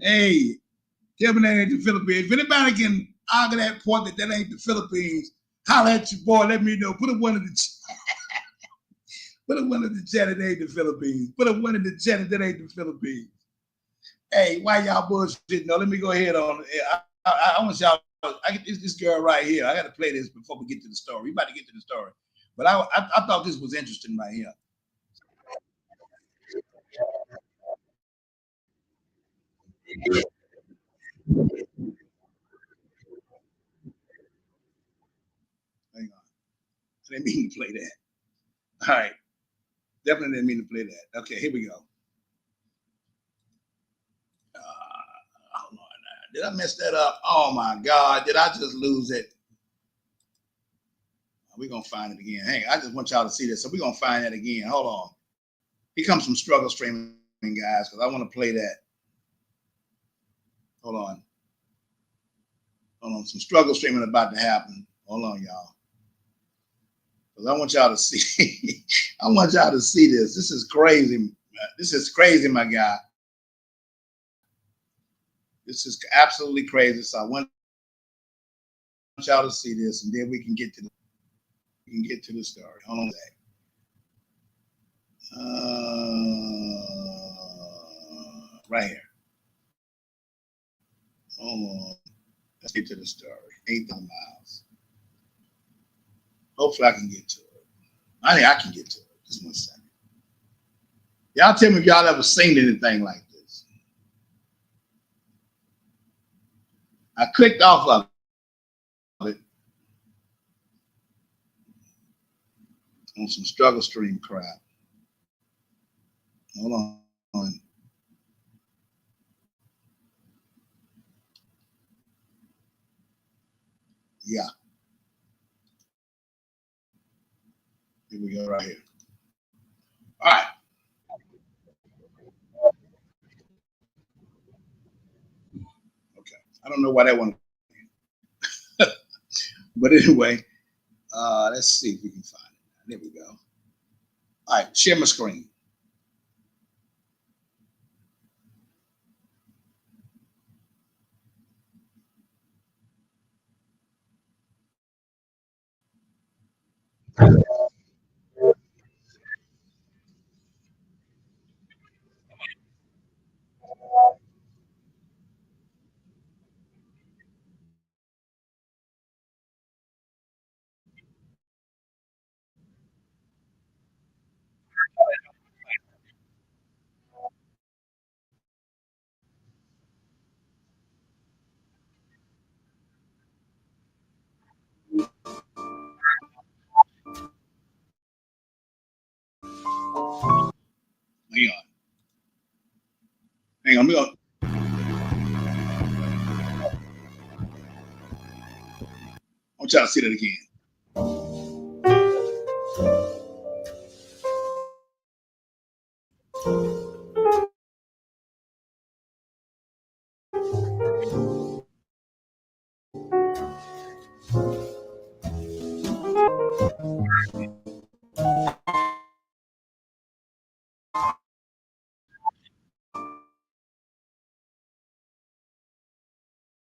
Hey, tell me that ain't the Philippines. If anybody can argue that point that ain't the Philippines, holler at your boy. Let me know. Put up one of the chat that ain't the Philippines. Put up one of the chat that ain't the Philippines. Hey, why y'all bullshitting? No, let me go ahead on. I want y'all. I get this girl right here. I got to play this before we get to the story. We about to get to the story, but I thought this was interesting right here. Hang on, I didn't mean to play that. All right, definitely didn't mean to play that. Okay, here we go. Hold on. Did I mess that up? Oh my God, did I just lose it? We're gonna find it again. Hang on, I just want y'all to see this. So we're gonna find that again. Hold on. Here comes some struggle streaming, guys, because I want to play that. Hold on. Hold on. Some struggle streaming about to happen. Hold on, y'all. Because I want y'all to see. I want y'all to see this. This is crazy. This is crazy, my guy. This is absolutely crazy. So I want y'all to see this, and then we can get to the story. Hold on a second. Right here. Hold on. Let's get to the story. 8,000 miles. Hopefully I can get to it. I think I can get to it. Just 1 second. Y'all tell me if y'all ever seen anything like this. I clicked off of it. on some struggle stream crap. Hold on. Yeah. Here we go right here. All right. Okay. I don't know why that one. But anyway, let's see if we can find it. There we go. All right. Share my screen. Hang on. Hang on. I want y'all to see that again.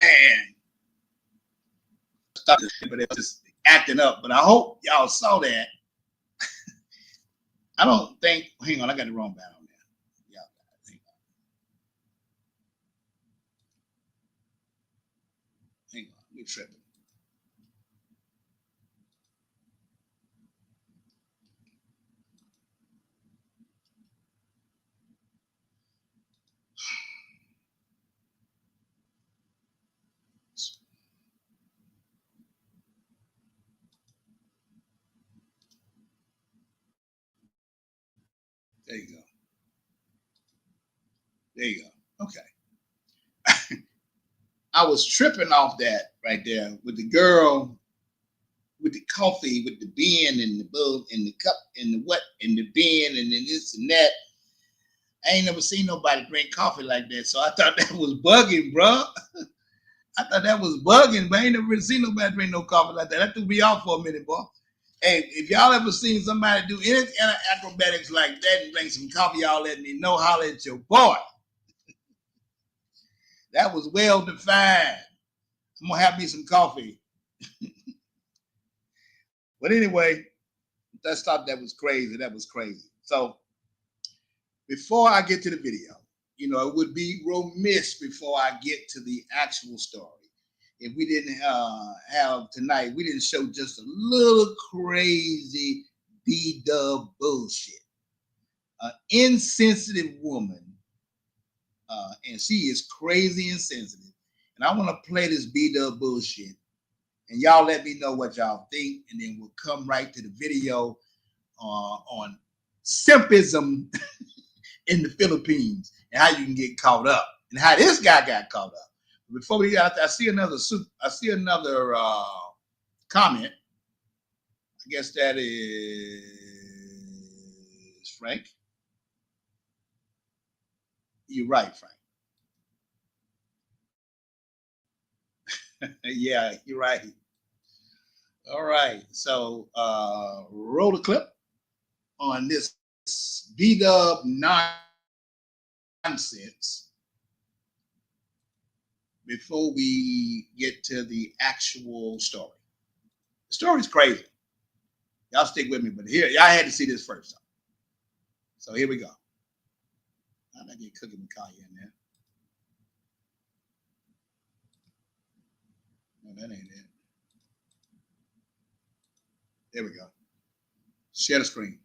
And stop this, but it was just acting up. But I hope y'all saw that. I don't think. Hang on, I got the wrong band on there. Yeah, hang on, we're tripping. There you go. There you go. Okay. I was tripping off that right there with the girl with the coffee, with the bin and the bowl and the cup and the what and the bin and then this and that. I ain't never seen nobody drink coffee like that. So I thought that was bugging, bro. I thought that was bugging, but I ain't never really seen nobody drink no coffee like that. That threw me off for a minute, boy. Hey, if y'all ever seen somebody do any acrobatics like that and drink some coffee, y'all let me know. Holler at your boy. That was well defined. I'm gonna have me some coffee. But anyway, that stuff that was crazy. That was crazy. So before I get to the video, you know, it would be remiss before I get to the actual story if we didn't have tonight. We didn't show just a little crazy B-dub bullshit. An insensitive woman, and she is crazy insensitive. And I want to play this B-dub bullshit, and y'all let me know what y'all think, and then we'll come right to the video on simpism in the Philippines and how you can get caught up and how this guy got caught up. Before we got, I see another comment. I guess that is Frank. You're right, Frank. Yeah, you're right. All right. So roll the clip on this B-dub nonsense before we get to the actual story. The story's crazy. Y'all stick with me, but here, y'all had to see this first. So here we go. How'd I get Cookie McCoy in there? No, that ain't it. There we go. Share the screen.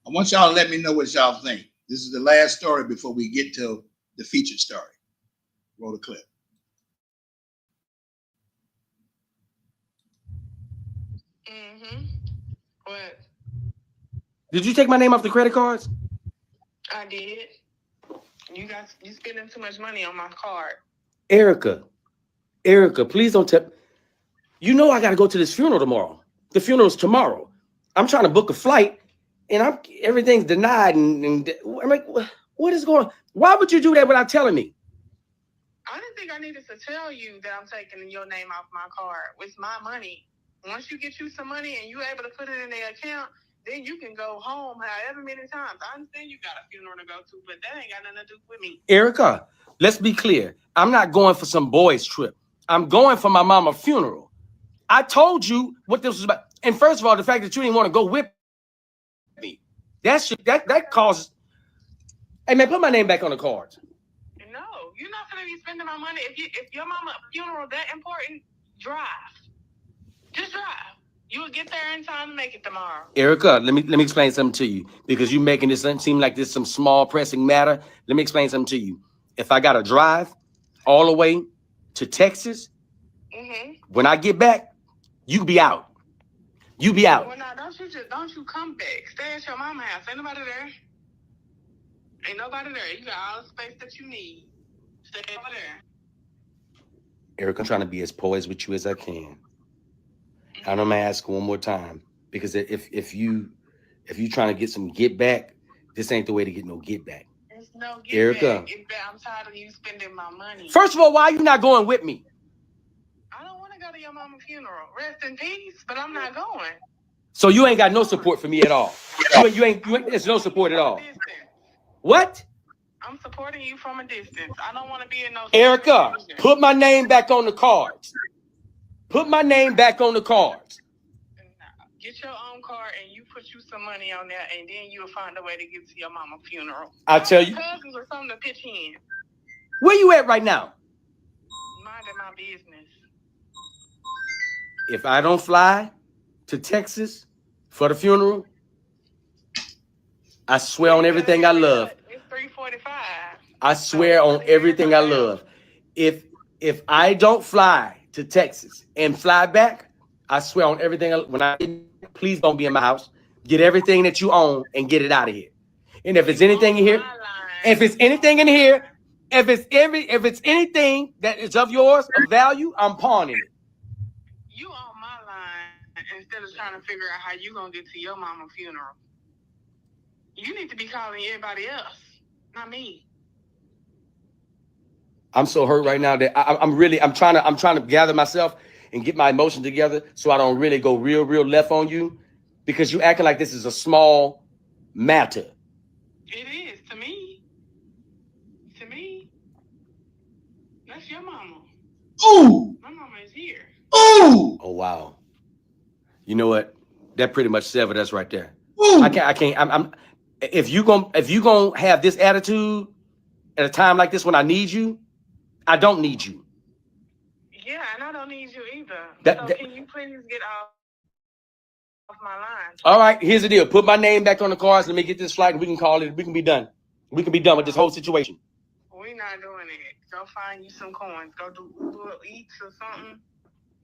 I want y'all to let me know what y'all think. This is the last story before we get to the featured story. Roll the clip. Mm-hmm. What? Did you take my name off the credit cards? I did. You spending too much money on my card. Erica, please don't tell. You know I got to go to this funeral tomorrow. The funeral's tomorrow. I'm trying to book a flight, and everything's denied. And I'm like, what is going on? Why would you do that without telling me? I didn't think I needed to tell you that I'm taking your name off my card. It's my money. Once you get you some money and you're able to put it in their account, then you can go home however many times. I understand you got a funeral to go to, but that ain't got nothing to do with me. Erica, let's be clear. I'm not going for some boys trip. I'm going for my mama's funeral. I told you what this was about. And first of all, the fact that you didn't want to go with me, that causes. Hey man, put my name back on the cards. No, you're not gonna be spending my money. If your mama's funeral that important, drive. Just drive. You will get there in time to make it tomorrow. Erica, let me explain something to you, because you're making this seem like this some small pressing matter. Let me explain something to you. If I gotta drive all the way to Texas, when I get back, you be out. You be out. Well, now don't you come back. Stay at your mama's house. Ain't nobody there. Ain't nobody there. You got all the space that you need. Stay over there. Erica, I'm trying to be as poised with you as I can. And I'm gonna ask one more time, because if you trying to get some get back, this ain't the way to get no get back. There's no get Erica. back. I'm tired of you spending my money. First of all, why are you not going with me? I don't want to go to your mama's funeral. Rest in peace, but I'm not going. So you ain't got no support for me at all. You ain't there's no support at all. What? I'm supporting you from a distance. I don't want to be in no. Erica, put my name back on the cards. Put my name back on the cards. Get your own card and you put you some money on there, and then you'll find a way to get to your mama's funeral. I tell you. Cousins or something to pitch in. Where you at right now? Minding my business. If I don't fly to Texas for the funeral, I swear on everything I love. It's 3:45. I swear on everything I love. If I don't fly to Texas and fly back, I swear on everything. Please don't be in my house. Get everything that you own and get it out of here. And if it's anything in here, if it's anything that is of yours of value, I'm pawning it. You on my line instead of trying to figure out how you gonna get to your mama's funeral. You need to be calling everybody else, not me. I'm so hurt right now that I'm trying to gather myself and get my emotions together so I don't really go real left on you, because you acting like this is a small matter. It is to me. To me, that's your mama. Ooh. My mama is here. Ooh. Oh wow. You know what? That pretty much severed us right there. Ooh. I can't. If you gonna have this attitude at a time like this when I need you, I don't need you. Yeah, and I don't need you either. Can you please get off my line? All right, here's the deal. Put my name back on the cards. Let me get this flight and we can call it. We can be done. We can be done with this whole situation. We're not doing it. Go find you some coins. Go do Uber Eats or something.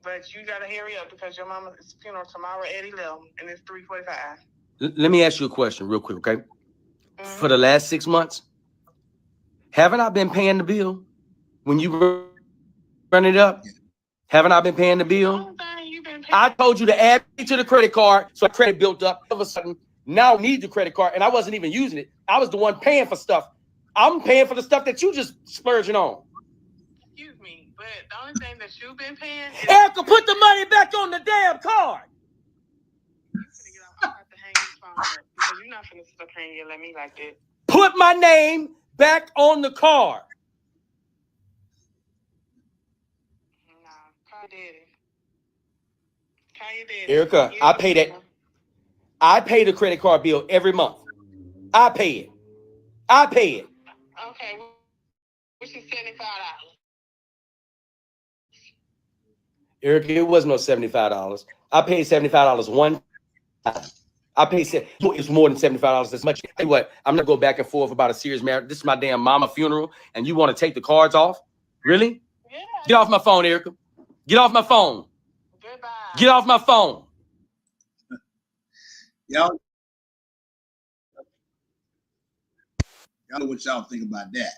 But you gotta hurry up because your mama's funeral tomorrow at 11 and it's 3:45. Let me ask you a question real quick, okay? For the last 6 months, haven't I been paying the bill? When you run it up, haven't I been paying the bill? I told you to add me to the credit card, so credit built up. All of a sudden, now I need the credit card, and I wasn't even using it. I was the one paying for stuff. I'm paying for the stuff that you just splurging on. Excuse me, but the only thing that you've been paying is... Erica, put the money back on the damn card. I'm gonna have to hang this phone up because you're not gonna sit up here and yell at me like that. Put my name back on the card. Erica, I pay that. I pay the credit card bill every month. I pay it. Okay, which is $75. Erica, it was no $75. I paid $75 one time. I paid it's more than $75 this much. Tell you what, I'm gonna go back and forth about a serious marriage. This is my damn mama funeral, and you want to take the cards off? Really? Yeah. Get off my phone, Erica. Get off my phone. Goodbye. Get off my phone. Y'all know what y'all think about that.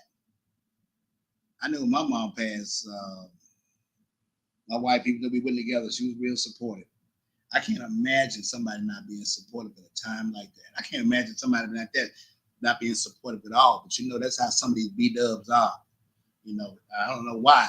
I know when my mom passed, my wife, even though we went together, she was real supportive. I can't imagine somebody not being supportive at a time like that. I can't imagine somebody like that not being supportive at all. But you know, that's how some of these B-dubs are. You know, I don't know why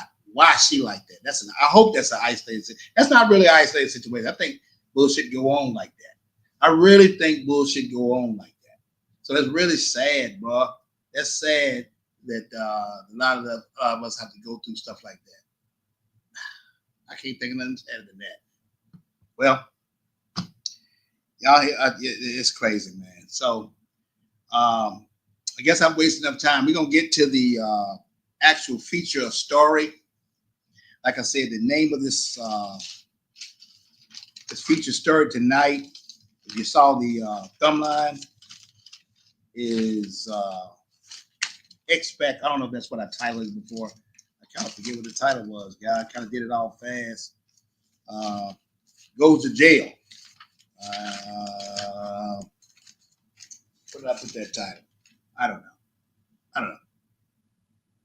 she like that. I hope that's an isolated situation. That's not really an isolated situation. I think bullshit go on like that. I really think bullshit go on like that. So that's really sad, bro. That's sad that a lot of us have to go through stuff like that. I can't think of nothing better than that. Well, y'all, it's crazy, man. So I guess I'm wasting enough time. We're going to get to the actual feature of story. Like I said, the name of this feature story tonight, if you saw the thumb line, is EXPAT. I don't know if that's what I titled it before. I kind of forget what the title was, guy. I kind of did it all fast. Goes to jail. What did I put that title? I don't know.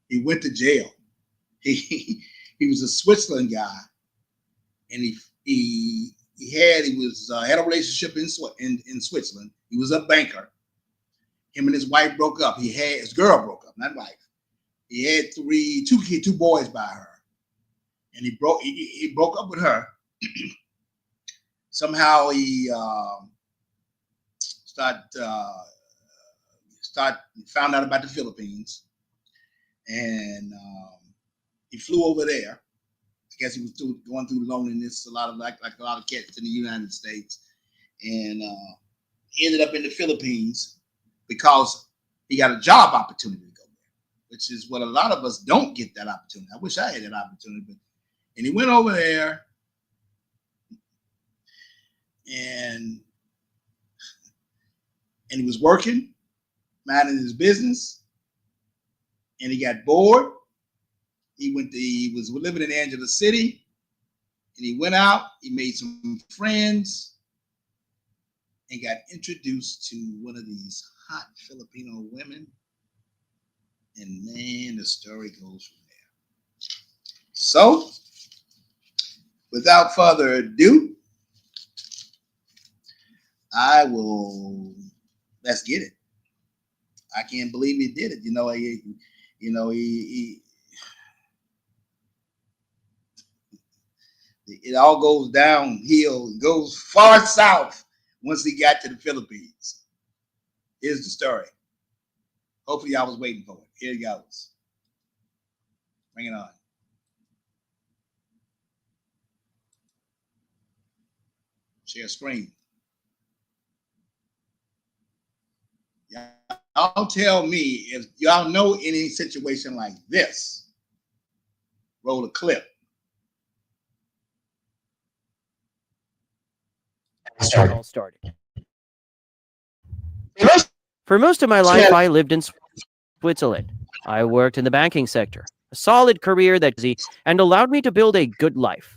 He went to jail. He was a Switzerland guy, and he had a relationship in Switzerland. He was a banker. Him and his wife broke up. His girl broke up, not wife. He had two boys by her, and he broke up with her. Somehow he found out about the Philippines, and he flew over there. I guess he was going through loneliness, like a lot of cats in the United States, and he ended up in the Philippines because he got a job opportunity to go there, which is what a lot of us don't get that opportunity. I wish I had that opportunity, and he went over there. And he was working, minding his business, and he got bored. He was living in Angeles City, and he went out. He made some friends, and got introduced to one of these hot Filipino women. And man, the story goes from there. So, without further ado, let's get it. I can't believe he did it. It all goes downhill. It goes far south once he got to the Philippines. Here's the story. Hopefully y'all was waiting for it. Here it goes. Bring it on. Share screen. Y'all tell me if y'all know any situation like this. Roll a clip. It all started. For most of my life, I lived in Switzerland. I worked in the banking sector, a solid career and allowed me to build a good life.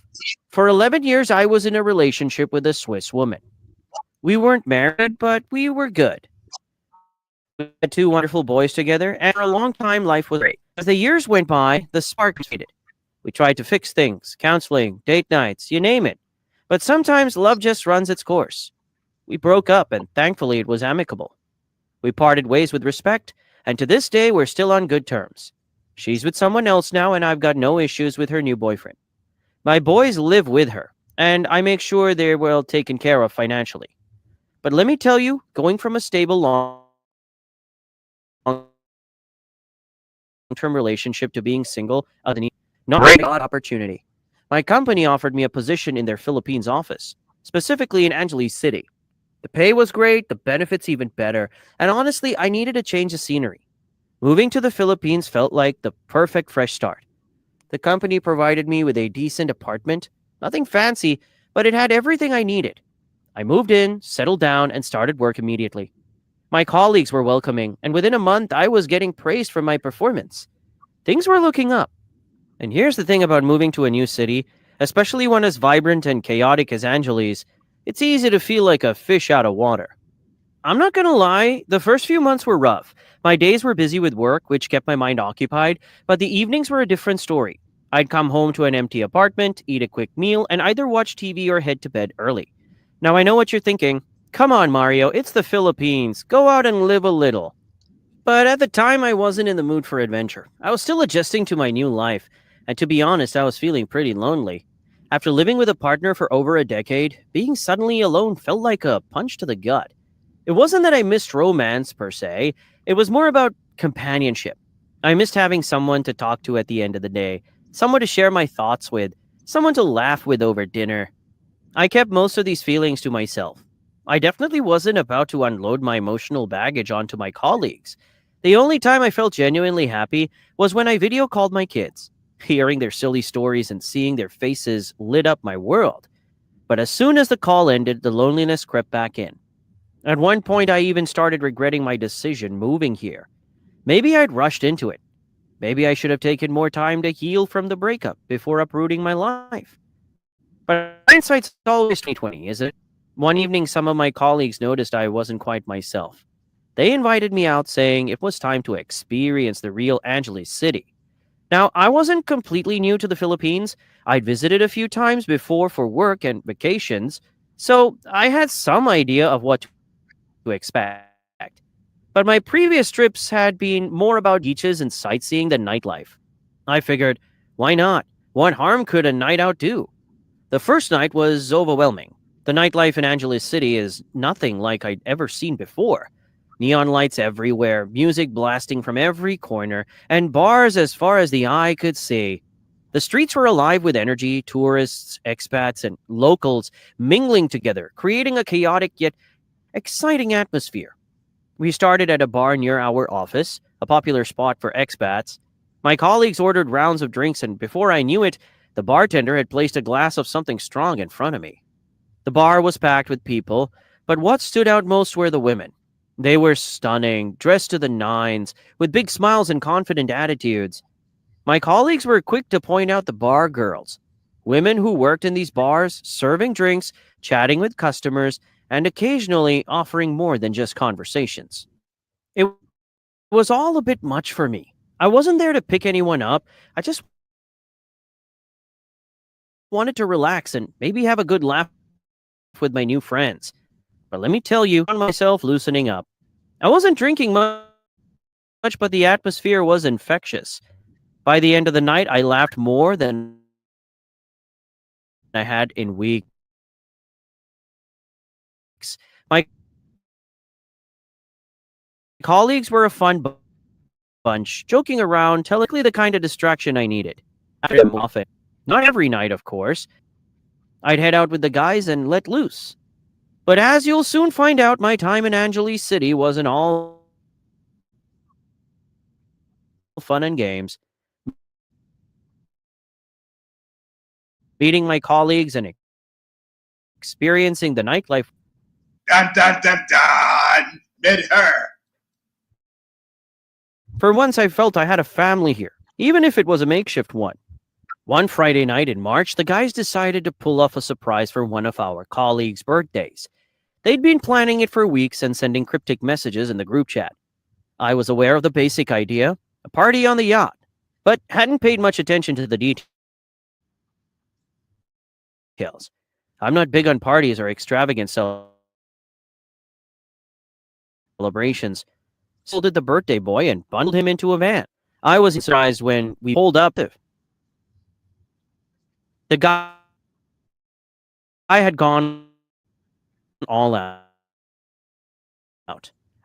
For 11 years, I was in a relationship with a Swiss woman. We weren't married, but we were good. We had 2 wonderful boys together, and for a long time, life was great. As the years went by, the spark faded. We tried to fix things, counseling, date nights, you name it. But sometimes love just runs its course. We broke up, and thankfully it was amicable. We parted ways with respect, and to this day we're still on good terms. She's with someone else now, and I've got no issues with her new boyfriend. My boys live with her, and I make sure they're well taken care of financially. But let me tell you, going from a stable long-term relationship to being single, not a good opportunity. My company offered me a position in their Philippines office, specifically in Angeles City. The pay was great, the benefits even better, and honestly, I needed a change of scenery. Moving to the Philippines felt like the perfect fresh start. The company provided me with a decent apartment, nothing fancy, but it had everything I needed. I moved in, settled down, and started work immediately. My colleagues were welcoming, and within a month, I was getting praised for my performance. Things were looking up. And here's the thing about moving to a new city, especially one as vibrant and chaotic as Angeles, it's easy to feel like a fish out of water. I'm not gonna lie, the first few months were rough. My days were busy with work, which kept my mind occupied, but the evenings were a different story. I'd come home to an empty apartment, eat a quick meal, and either watch TV or head to bed early. Now I know what you're thinking. Come on, Mario, it's the Philippines. Go out and live a little. But at the time, I wasn't in the mood for adventure. I was still adjusting to my new life, and to be honest, I was feeling pretty lonely. After living with a partner for over a decade, being suddenly alone felt like a punch to the gut. It wasn't that I missed romance per se, it was more about companionship. I missed having someone to talk to at the end of the day, someone to share my thoughts with, someone to laugh with over dinner. I kept most of these feelings to myself. I definitely wasn't about to unload my emotional baggage onto my colleagues. The only time I felt genuinely happy was when I video called my kids. Hearing their silly stories and seeing their faces lit up my world. But as soon as the call ended, the loneliness crept back in. At one point, I even started regretting my decision moving here. Maybe I'd rushed into it. Maybe I should have taken more time to heal from the breakup before uprooting my life. But hindsight's always 2020, is it? One evening, some of my colleagues noticed I wasn't quite myself. They invited me out, saying it was time to experience the real Angeles City. Now, I wasn't completely new to the Philippines. I'd visited a few times before for work and vacations, so I had some idea of what to expect. But my previous trips had been more about beaches and sightseeing than nightlife. I figured, why not? What harm could a night out do? The first night was overwhelming. The nightlife in Angeles City is nothing like I'd ever seen before. Neon lights everywhere, music blasting from every corner, and bars as far as the eye could see. The streets were alive with energy, tourists, expats, and locals mingling together, creating a chaotic yet exciting atmosphere. We started at a bar near our office, a popular spot for expats. My colleagues ordered rounds of drinks, and before I knew it, the bartender had placed a glass of something strong in front of me. The bar was packed with people, but what stood out most were the women. They were stunning, dressed to the nines, with big smiles and confident attitudes. My colleagues were quick to point out the bar girls, women who worked in these bars, serving drinks, chatting with customers, and occasionally offering more than just conversations. It was all a bit much for me. I wasn't there to pick anyone up. I just wanted to relax and maybe have a good laugh with my new friends. But let me tell you, I found myself loosening up. I wasn't drinking much, but the atmosphere was infectious. By the end of the night, I laughed more than I had in weeks. My colleagues were a fun bunch, joking around, telling me the kind of distraction I needed. Often. Not every night, of course. I'd head out with the guys and let loose. But as you'll soon find out, my time in Angeles City wasn't all fun and games. Meeting my colleagues and experiencing the nightlife. Dun, dun, dun, dun. Met her. For once, I felt I had a family here, even if it was a makeshift one. One Friday night in March, the guys decided to pull off a surprise for one of our colleagues' birthdays. They'd been planning it for weeks and sending cryptic messages in the group chat. I was aware of the basic idea, a party on the yacht, but hadn't paid much attention to the details. I'm not big on parties or extravagant celebrations. So did the birthday boy and bundled him into a van. I was surprised when we pulled up. The guy had gone all out.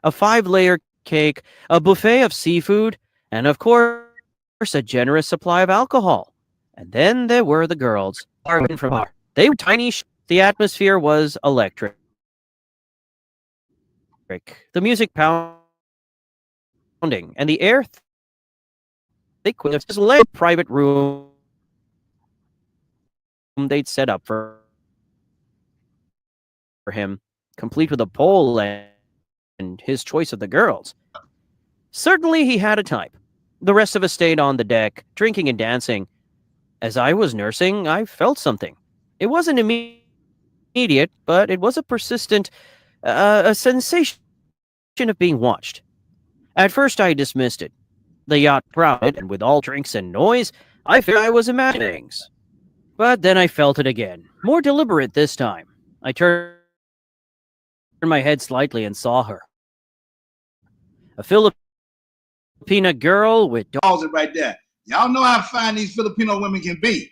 A 5-layer cake, a buffet of seafood, and of course, a generous supply of alcohol. And then there were the girls. They were tiny. The atmosphere was electric. The music pounding, and the air thick with a private room they'd set up for him, complete with a pole and his choice of the girls. Certainly he had a type. The rest of us stayed on the deck, drinking and dancing. As I was nursing, I felt something. It wasn't immediate immediate, but it was a persistent a sensation of being watched. At first, I dismissed it. The yacht crowded, and with all drinks and noise, I feared I was imagining things. But then I felt it again, more deliberate this time. I turned my head slightly and saw her. A Filipina girl with Pause it right there. Y'all know how fine these Filipino women can be.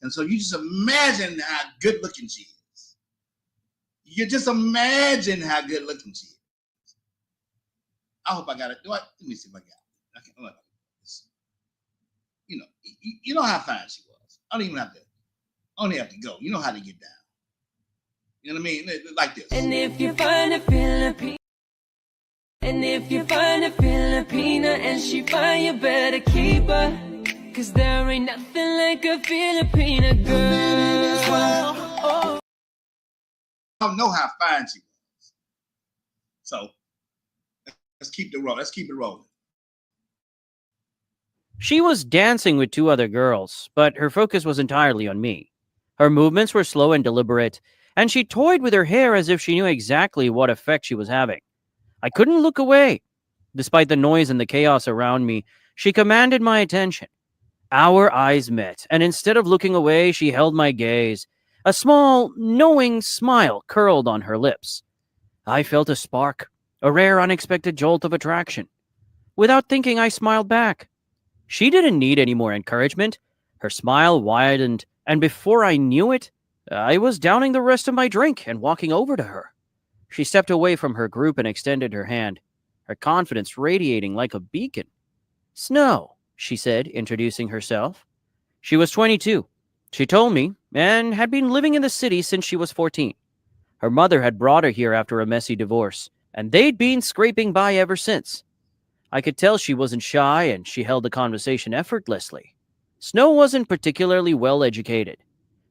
And so you just imagine how good looking she is. You just imagine how good looking she is. I hope I got it. Let me see if I got it. Okay, look. You know how fine she was. I don't even have to go. You know how to get down. You know what I mean? Like this. And if you find a Filipina, and she fine, you better keep her. Cause there ain't nothing like a Filipina girl. I don't know how fine she was. So let's keep it rolling. She was dancing with two other girls, but her focus was entirely on me. Her movements were slow and deliberate, and she toyed with her hair as if she knew exactly what effect she was having. I couldn't look away. Despite the noise and the chaos around me, she commanded my attention. Our eyes met, and instead of looking away, she held my gaze. A small, knowing smile curled on her lips. I felt a spark, a rare, unexpected jolt of attraction. Without thinking, I smiled back. She didn't need any more encouragement. Her smile widened, and before I knew it, I was downing the rest of my drink and walking over to her. She stepped away from her group and extended her hand, her confidence radiating like a beacon. "Snow," she said, introducing herself. She was 22. She told me, and had been living in the city since she was 14. Her mother had brought her here after a messy divorce, and they'd been scraping by ever since. I could tell she wasn't shy, and she held the conversation effortlessly. Snow wasn't particularly well educated.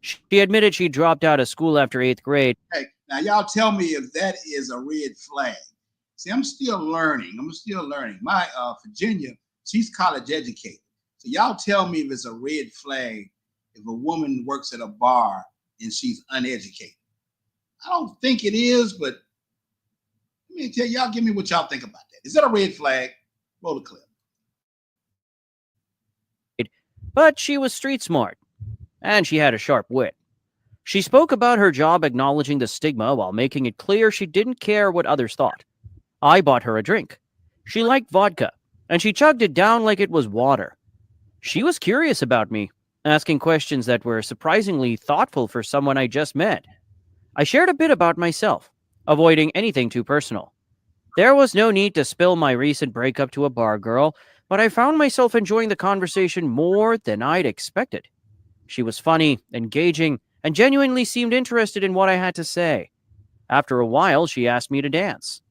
She admitted she dropped out of school after 8th grade. Hey, now y'all tell me if that is a red flag. See, I'm still learning. My Virginia, she's college educated. So y'all tell me if it's a red flag if a woman works at a bar and she's uneducated. I don't think it is, but let me tell y'all, give me what y'all think about that. Is that a red flag? Roll the clip. But she was street smart, and she had a sharp wit. She spoke about her job acknowledging the stigma while making it clear she didn't care what others thought. I bought her a drink. She liked vodka, and she chugged it down like it was water. She was curious about me, asking questions that were surprisingly thoughtful for someone I just met. I shared a bit about myself, avoiding anything too personal. There was no need to spill my recent breakup to a bar girl, but I found myself enjoying the conversation more than I'd expected. She was funny, engaging, and genuinely seemed interested in what I had to say. After a while, she asked me to dance.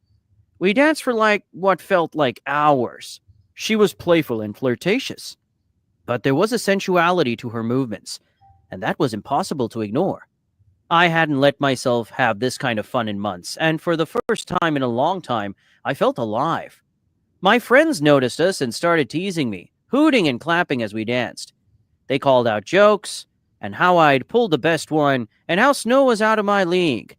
We danced for what felt like hours. She was playful and flirtatious, but there was a sensuality to her movements, and that was impossible to ignore. I hadn't let myself have this kind of fun in months, and for the first time in a long time, I felt alive. My friends noticed us and started teasing me, hooting and clapping as we danced. They called out jokes, and how I'd pulled the best one, and how Snow was out of my league.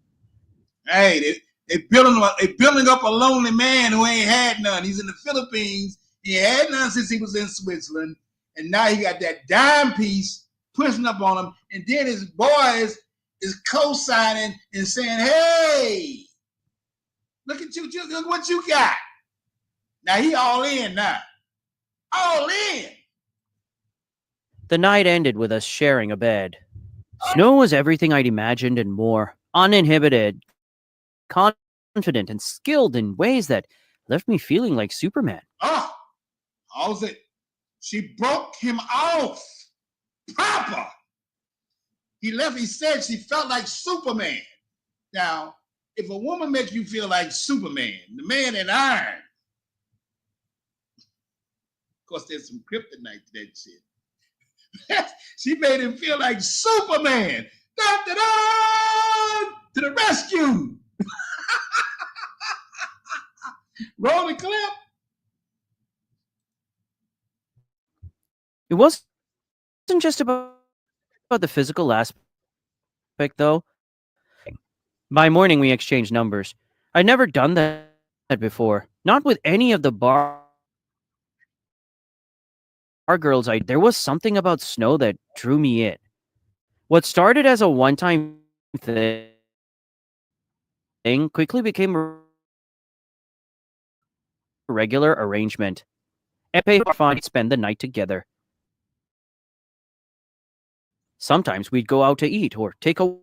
Hey, they building up a lonely man who ain't had none. He's in the Philippines. He had none since he was in Switzerland, and now he got that dime piece pushing up on him, and then his boys is co-signing and saying, "Hey, look at you, look what you got." Now he all in now. All in. The night ended with us sharing a bed. Snow was everything I'd imagined and more. Uninhibited, confident, and skilled in ways that left me feeling like Superman. Oh, how's it? She broke him off. Proper. He said she felt like Superman. Now, if a woman makes you feel like Superman, the man in iron, of course, there's some kryptonite to that shit. She made him feel like Superman. Da-da-da! To the rescue. Roll the clip. It wasn't just about the physical aspect, though. By morning, we exchanged numbers. I'd never done that before. Not with any of the bar girls. There was something about Snow that drew me in. What started as a one-time thing quickly became a regular arrangement. And pay fine, spend the night together. Sometimes we'd go out to eat or take a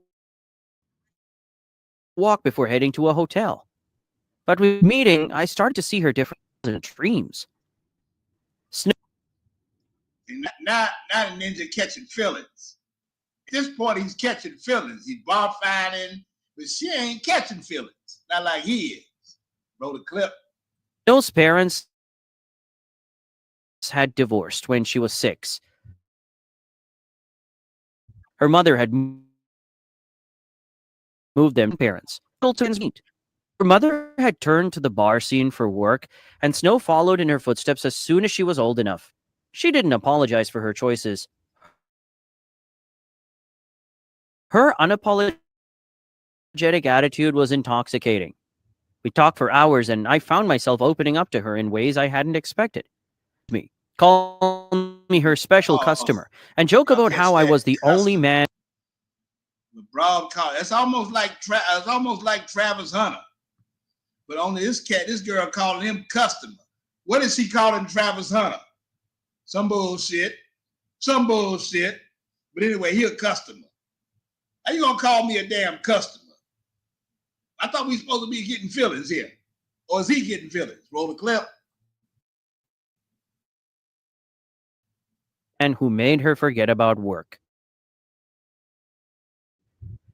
walk before heading to a hotel. But with meeting, I started to see her different in dreams. Snow Not a ninja catching feelings. At this point, he's catching feelings. He's bar fighting, but she ain't catching feelings. Not like he is. Roll the clip. Snow's parents had divorced when she was 6. Her mother had moved them parents. Her mother had turned to the bar scene for work, and Snow followed in her footsteps as soon as she was old enough. She didn't apologize for her choices. Her unapologetic attitude was intoxicating. We talked for hours, and I found myself opening up to her in ways I hadn't expected. Call me her special customer, and joke about how I was the only man. The broad collar. It's almost like Travis Hunter, but only this girl calling him customer. What is she calling Travis Hunter? Some bullshit. But anyway, he a customer. How you gonna call me a damn customer? I thought we supposed to be getting feelings here, or is he getting feelings? Roll the clip. And who made her forget about work.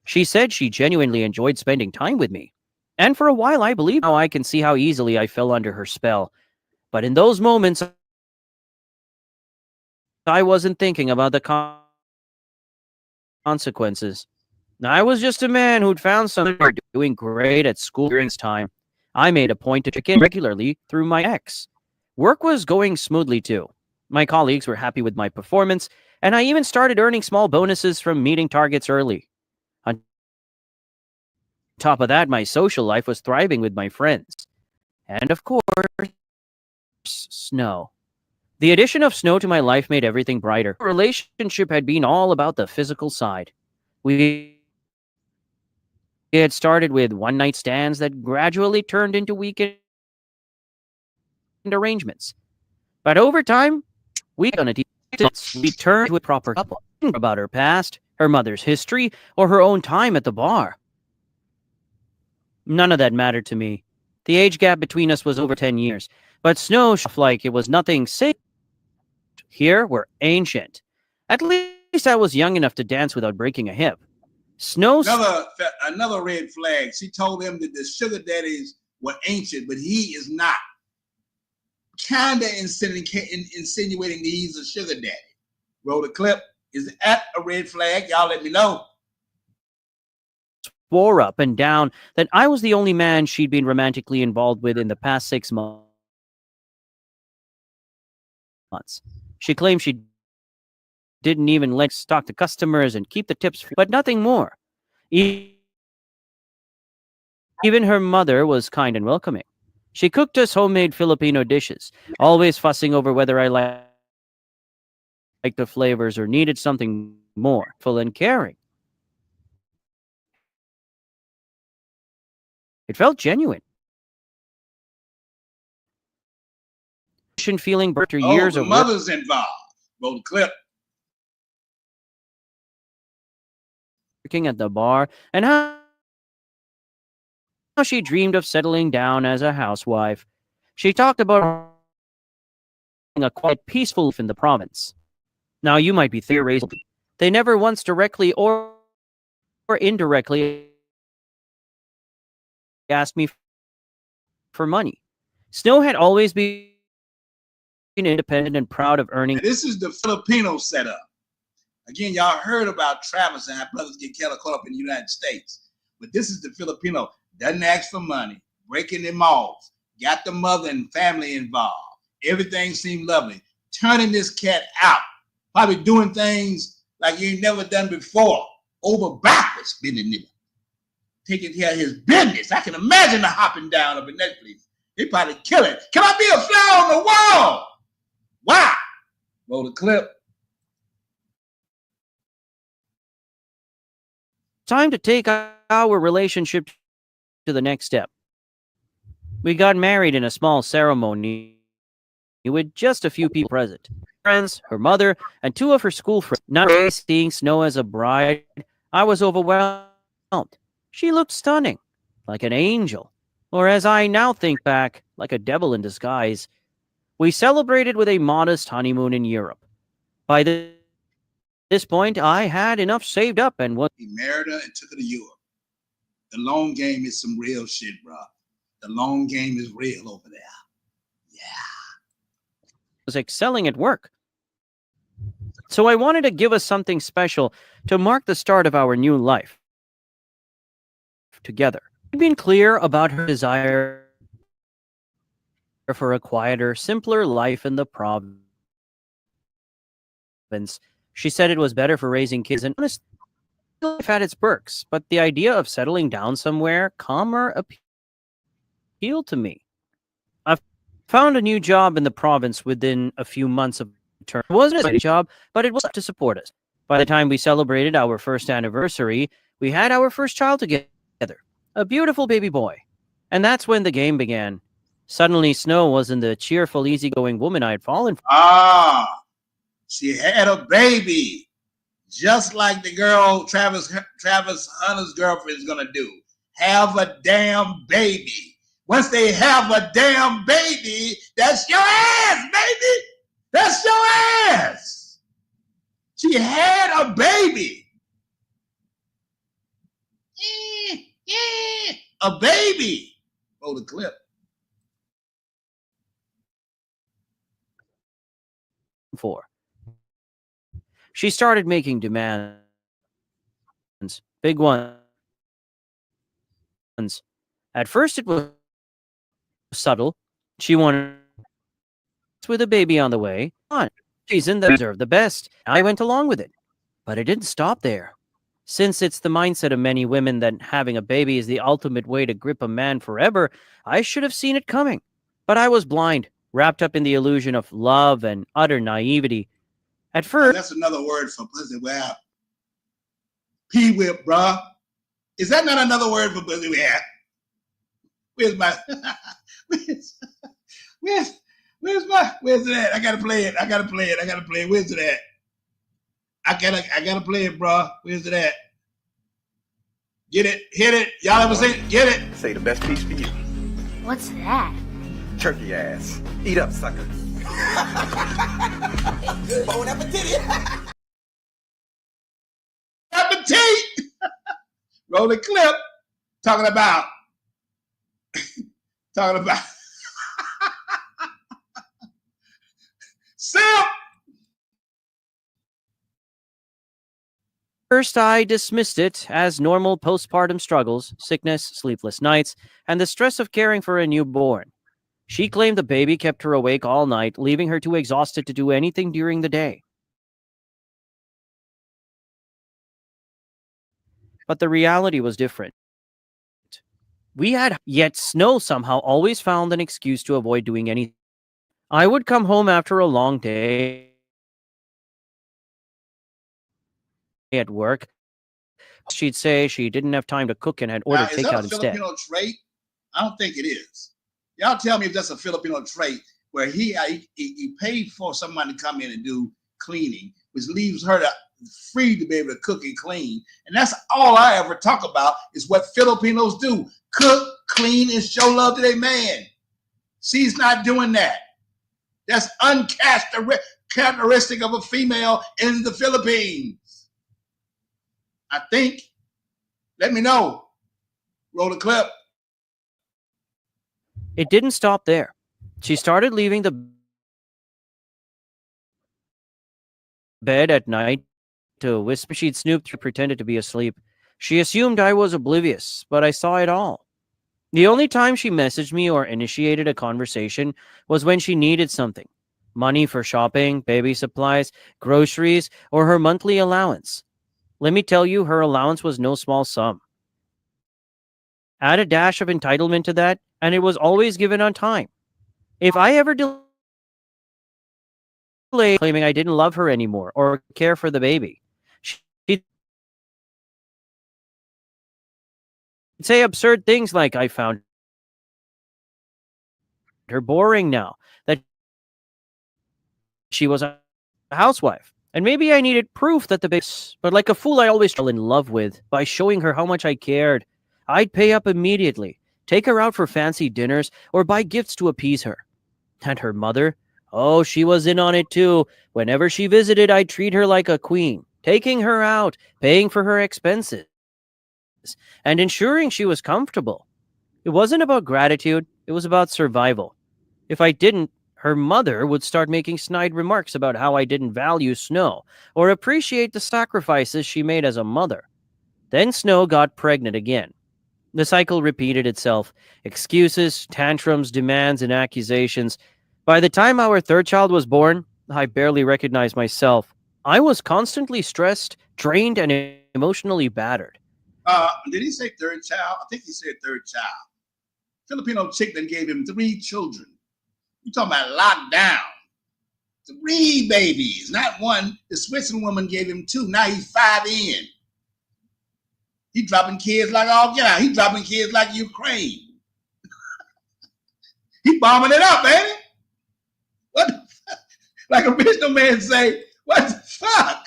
She said she genuinely enjoyed spending time with me. And for a while, I believed. Now I can see how easily I fell under her spell. But in those moments, I wasn't thinking about the consequences. I was just a man who'd found something doing great at school during this time. I made a point to check in regularly through my ex. Work was going smoothly too. My colleagues were happy with my performance, and I even started earning small bonuses from meeting targets early. On top of that, my social life was thriving with my friends. And of course, Snow. The addition of Snow to my life made everything brighter. Our relationship had been all about the physical side. We had started with one-night stands that gradually turned into weekend arrangements. But over time, we turned to a proper couple. About her past, her mother's history, or her own time at the bar. None of that mattered to me. The age gap between us was over 10 years, but Snow like it was nothing sacred. Here, we're ancient. At least I was young enough to dance without breaking a hip. Snow. Another red flag. She told him that the sugar daddies were ancient, but he is not. Kinda insinuating that he's a sugar daddy. Roll the clip. Is that a red flag? Y'all let me know. Swore up and down that I was the only man she'd been romantically involved with in the past 6 months. She claimed she didn't even let stock to customers and keep the tips, but nothing more. Even her mother was kind and welcoming. She cooked us homemade Filipino dishes, always fussing over whether I liked the flavors or needed something more, full and caring. It felt genuine. Feeling after years the of mother's involved. Roll the clip. Working at the bar, and how she dreamed of settling down as a housewife. She talked about a quite peaceful life in the province. Now you might be theorizing. They never once directly or indirectly asked me for money. Snow had always been independent and proud of earning. And this is the Filipino setup. Again, y'all heard about Travis and how brothers get caught up in the United States. But this is the Filipino. Doesn't ask for money, breaking them off, got the mother and family involved. Everything seemed lovely. Turning this cat out, probably doing things like you ain't never done before, over backwards, bending it. taking care of his business. I can imagine the hopping down up in that place. They probably kill it. Can I be a fly on the wall? Wow. Roll the clip. Time to take our relationship to the next step. We got married in a small ceremony with just a few people present. Friends, her mother, and two of her school friends. Not seeing Snow as a bride, I was overwhelmed. She looked stunning, like an angel, or as I now think back, like a devil in disguise. We celebrated with a modest honeymoon in Europe. By this point, I had enough saved up and was... He married her and took her to Europe. The long game is some real shit, bro. The long game is real over there. Was excelling at work. So I wanted to give us something special to mark the start of our new life together. She'd been clear about her desire for a quieter, simpler life in the province. She said it was better for raising kids, and honestly, life had its perks, but the idea of settling down somewhere calmer appealed to me. I found a new job in the province within a few months of term. It wasn't a steady job, but it was to support us. By the time we celebrated our first anniversary, we had our first child together, a beautiful baby boy. And that's when the game began. Suddenly, Snow wasn't the cheerful, easygoing woman I had fallen for. Ah, she had a baby, just like the girl Travis Hunter's girlfriend is gonna do. Have a damn baby. Once they have a damn baby, that's your ass, baby. That's your ass. She had a baby. A baby. Roll the clip. She started making demands, big ones. At first, it was subtle. She wanted with a baby on the way. She's in the deserve the best. I went along with it, but it didn't stop there. Since it's the mindset of many women that having a baby is the ultimate way to grip a man forever, I should have seen it coming. But I was blind, wrapped up in the illusion of love and utter naivety. At first, that's another word for pussy whip. P-whip, bruh. Is that not another word for pussy whip? Where's my? Where's it at? I gotta play it. Where's it at? I gotta play it, bruh. Where's it at? Get it, hit it. Y'all ever say it? Get it. Say the best piece for you. What's that? Turkey ass. Eat up, sucker. Bon appetit. Appetit. Roll the clip. Talking about. Simp. First, I dismissed it as normal postpartum struggles, sickness, sleepless nights, and the stress of caring for a newborn. She claimed the baby kept her awake all night, leaving her too exhausted to do anything during the day. But the reality was different. Yet Snow somehow always found an excuse to avoid doing anything. I would come home after a long day at work. She'd say she didn't have time to cook and had ordered takeout instead. Is that a Filipino trait? I don't think it is. Y'all tell me if that's a Filipino trait where he paid for someone to come in and do cleaning, which leaves her free to be able to cook and clean. And that's all I ever talk about is what Filipinos do. Cook, clean, and show love to their man. She's not doing that. That's uncharacteristic of a female in the Philippines. I think. Let me know. Roll the clip. It didn't stop there. She started leaving the bed at night to whisper. She'd snooped through, pretended to be asleep. She assumed I was oblivious, but I saw it all. The only time she messaged me or initiated a conversation was when she needed something. Money for shopping, baby supplies, groceries, or her monthly allowance. Let me tell you, her allowance was no small sum. Add a dash of entitlement to that, and it was always given on time. If I ever delayed claiming I didn't love her anymore or care for the baby, she'd say absurd things like, I found her boring now, that she was a housewife. And maybe I needed proof that the base, but like a fool, I always fell in love with by showing her how much I cared. I'd pay up immediately, take her out for fancy dinners, or buy gifts to appease her. And her mother, oh, she was in on it too. Whenever she visited, I'd treat her like a queen, taking her out, paying for her expenses, and ensuring she was comfortable. It wasn't about gratitude, it was about survival. If I didn't, her mother would start making snide remarks about how I didn't value Snow or appreciate the sacrifices she made as a mother. Then Snow got pregnant again. The cycle repeated itself. Excuses, tantrums, demands, and accusations. By the time our third child was born, I barely recognized myself. I was constantly stressed, drained, and emotionally battered. Did he say third child? I think he said third child. Filipino chick then gave him 3 children. You talking about lockdown? 3 babies, not 1. The Switzerland woman gave him 2. Now he's 5 in. He dropping kids like all get out. He dropping kids like Ukraine. He bombing it up, ain't it? What the fuck? Like a original man say, what the fuck?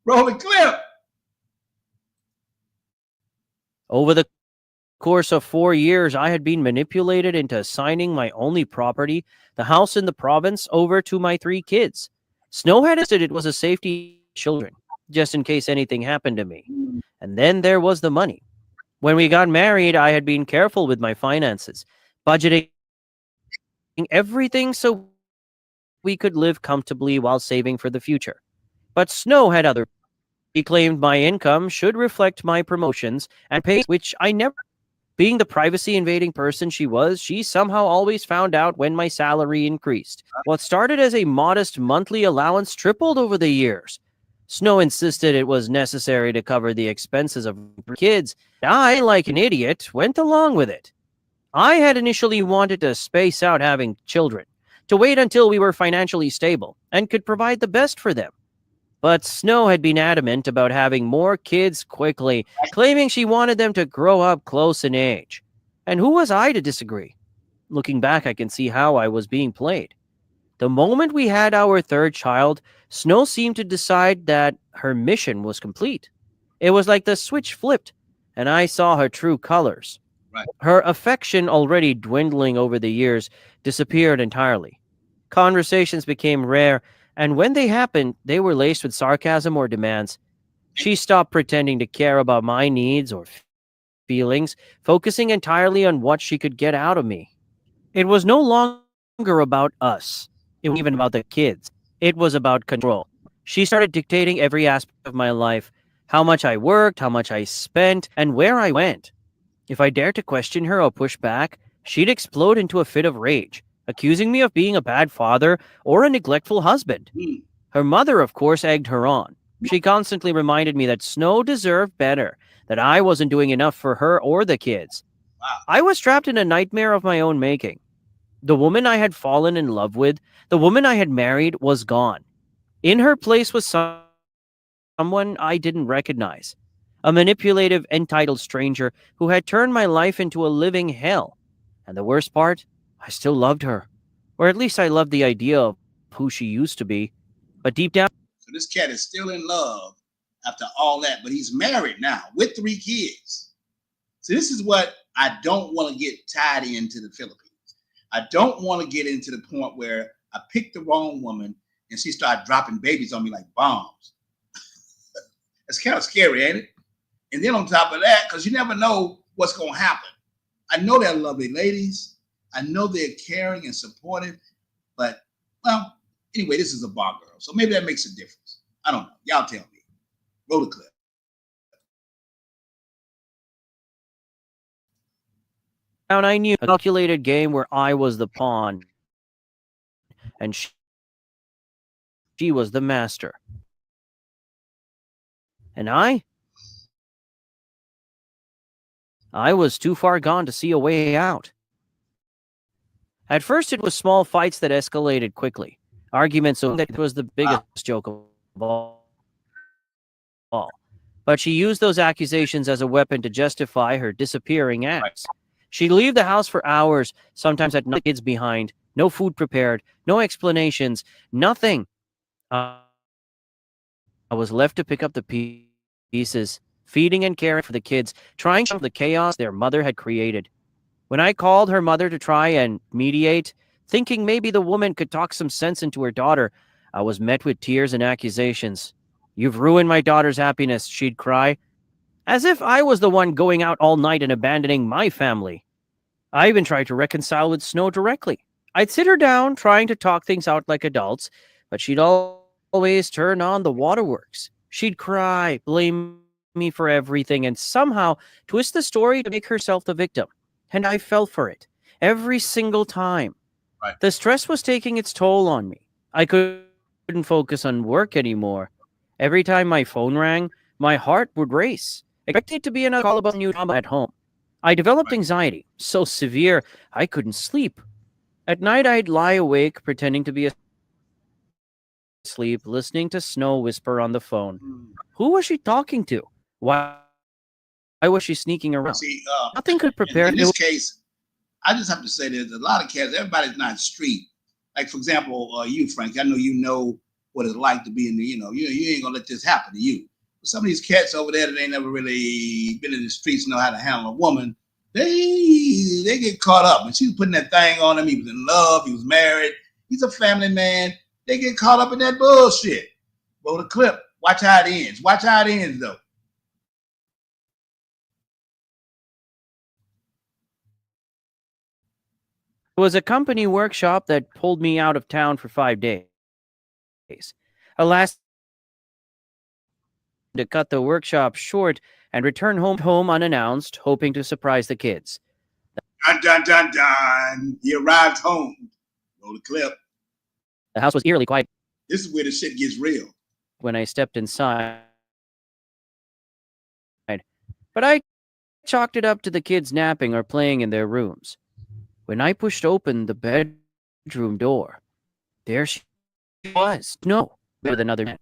Roll the clip. Over the course of 4 years, I had been manipulated into assigning my only property, the house in the province, over to my 3 kids. Snow had said it was a safety children, just in case anything happened to me. And then there was the money. When we got married, I had been careful with my finances, budgeting everything so we could live comfortably while saving for the future. But Snow had other. He claimed my income should reflect my promotions and pay, which I never. Being the privacy-invading person she was, she somehow always found out when my salary increased. What started as a modest monthly allowance tripled over the years. Snow insisted it was necessary to cover the expenses of kids. I, like an idiot, went along with it. I had initially wanted to space out having children, to wait until we were financially stable and could provide the best for them. But Snow had been adamant about having more kids quickly, claiming she wanted them to grow up close in age. And who was I to disagree? Looking back, I can see how I was being played. The moment we had our third child, Snow seemed to decide that her mission was complete. It was like the switch flipped, and I saw her true colors. Right. Her affection, already dwindling over the years, disappeared entirely. Conversations became rare, and when they happened, they were laced with sarcasm or demands. She stopped pretending to care about my needs or feelings, focusing entirely on what she could get out of me. It was no longer about us. It wasn't even about the kids. It was about control. She started dictating every aspect of my life, how much I worked, how much I spent, and where I went. If I dared to question her or push back, she'd explode into a fit of rage, accusing me of being a bad father or a neglectful husband. Her mother, of course, egged her on. She constantly reminded me that Snow deserved better, that I wasn't doing enough for her or the kids. I was trapped in a nightmare of my own making. The woman I had fallen in love with, the woman I had married, was gone. In her place was someone I didn't recognize, a manipulative, entitled stranger who had turned my life into a living hell. And the worst part, I still loved her. Or at least I loved the idea of who she used to be. But deep down... So this cat is still in love after all that, but he's married now with 3 kids. So this is what I don't want to get tied into the Philippines. I don't want to get into the point where I picked the wrong woman and she started dropping babies on me like bombs. It's kind of scary, ain't it? And then on top of that, because you never know what's going to happen. I know they're lovely ladies. I know they're caring and supportive, but, well, anyway, this is a bar girl, so maybe that makes a difference. I don't know. Y'all tell me. Roll the clip. And I knew a calculated game where I was the pawn and she was the master. And I I was too far gone to see a way out. At first, it was small fights that escalated quickly. Arguments so that it was the biggest joke of all. But she used those accusations as a weapon to justify her disappearing acts. She'd leave the house for hours, sometimes at night, kids behind, no food prepared, no explanations, nothing. I was left to pick up the pieces, feeding and caring for the kids, trying to stop the chaos their mother had created. When I called her mother to try and mediate, thinking maybe the woman could talk some sense into her daughter, I was met with tears and accusations. "You've ruined my daughter's happiness," she'd cry, as if I was the one going out all night and abandoning my family. I even tried to reconcile with Snow directly. I'd sit her down, trying to talk things out like adults, but she'd always turn on the waterworks. She'd cry, blame me for everything, and somehow twist the story to make herself the victim. And I fell for it every single time. Right. The stress was taking its toll on me. I couldn't focus on work anymore. Every time my phone rang, my heart would race, expecting it to be another call about new drama at home. I developed anxiety, so severe I couldn't sleep. At night, I'd lie awake, pretending to be asleep, listening to Snow whisper on the phone. Who was she talking to? Why was she sneaking around? See, Nothing could prepare in this case, I just have to say there's a lot of cats. Everybody's not street. Like, for example, you, Frank, I know you know what it's like to be in the, you ain't gonna let this happen to you. But some of these cats over there that ain't never really been in the streets, know how to handle a woman, they get caught up. And she was putting that thing on him. He was in love. He was married. He's a family man. They get caught up in that bullshit. Roll the clip. Watch how it ends. Watch how it ends, though. It was a company workshop that pulled me out of town for 5 days. Alas, to cut the workshop short and return home unannounced, hoping to surprise the kids. Dun, dun, dun, dun. He arrived home. Roll the clip. The house was eerily quiet. This is where the shit gets real. When I stepped inside, but I chalked it up to the kids napping or playing in their rooms. When I pushed open the bedroom door, there she was. No, with another man.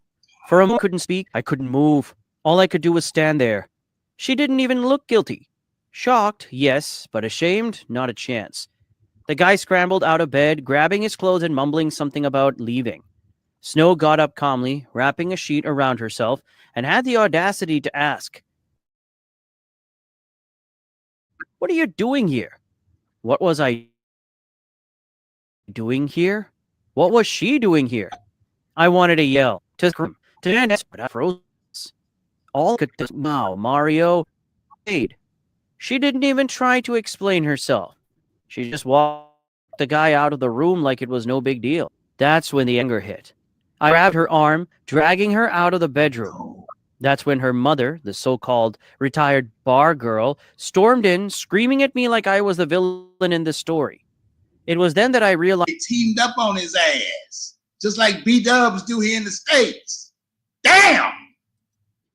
For a moment, I couldn't speak. I couldn't move. All I could do was stand there. She didn't even look guilty. Shocked, yes, but ashamed, not a chance. The guy scrambled out of bed, grabbing his clothes and mumbling something about leaving. Snow got up calmly, wrapping a sheet around herself, and had the audacity to ask, "What are you doing here?" What was I doing here? What was she doing here? I wanted to yell, to scream, to dance, but I froze. All could now, Mario. She didn't even try to explain herself. She just walked the guy out of the room like it was no big deal. That's when the anger hit. I grabbed her arm, dragging her out of the bedroom. That's when her mother, the so-called retired bar girl, stormed in, screaming at me like I was the villain in the story. It was then that I realized they teamed up on his ass, just like B-dubs do here in the States. Damn!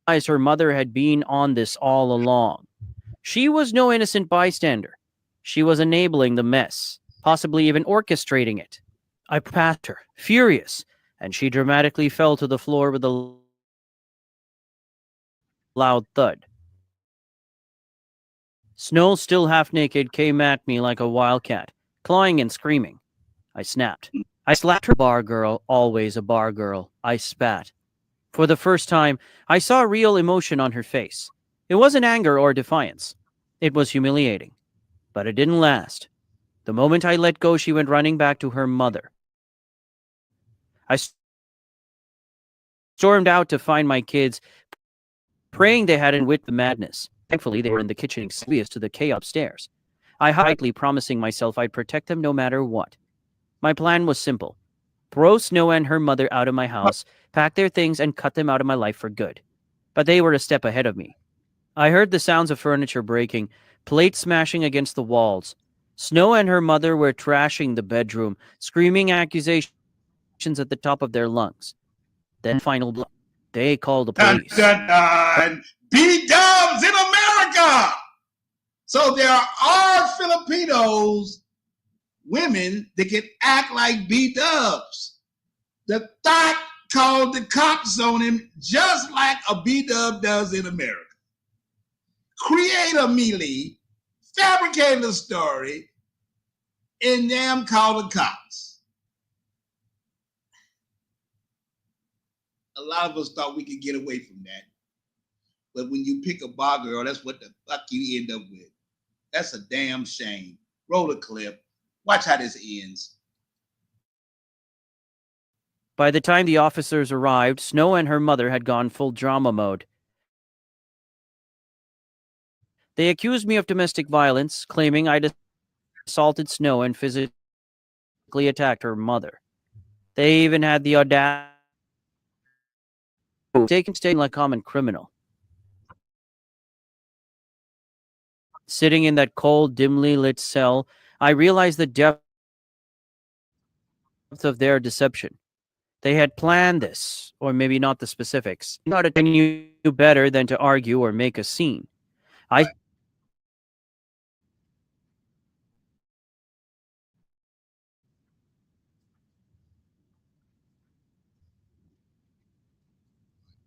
Her mother had been on this all along. She was no innocent bystander. She was enabling the mess, possibly even orchestrating it. I passed her, furious, and she dramatically fell to the floor with a loud thud. Snow, still half naked, came at me like a wildcat, clawing and screaming. I snapped. I slapped her. Bar girl, always a bar girl. I spat. For the first time, I saw real emotion on her face. It wasn't anger or defiance. It was humiliating. But it didn't last. The moment I let go, she went running back to her mother. I stormed out to find my kids, praying they hadn't wit the madness. Thankfully, they were in the kitchen, oblivious to the chaos upstairs. I hidely promising myself I'd protect them no matter what. My plan was simple. Throw Snow and her mother out of my house, pack their things, and cut them out of my life for good. But they were a step ahead of me. I heard the sounds of furniture breaking, plates smashing against the walls. Snow and her mother were trashing the bedroom, screaming accusations at the top of their lungs. Then final blow. They called the police. Dun, dun, dun. B-dubs in America! So there are Filipinos, women that can act like B-dubs. The thought called the cops on him just like a B-dub does in America. Create a melee, fabricate a story, and them call the cops. A lot of us thought we could get away from that. But when you pick a bar girl, that's what the fuck you end up with. That's a damn shame. Roll a clip. Watch how this ends. By the time the officers arrived, Snow and her mother had gone full drama mode. They accused me of domestic violence, claiming I'd assaulted Snow and physically attacked her mother. They even had the audacity to take him staying like a common criminal. Sitting in that cold, dimly lit cell, I realized the depth of their deception. They had planned this, or maybe not the specifics. Not I knew better than to argue or make a scene. I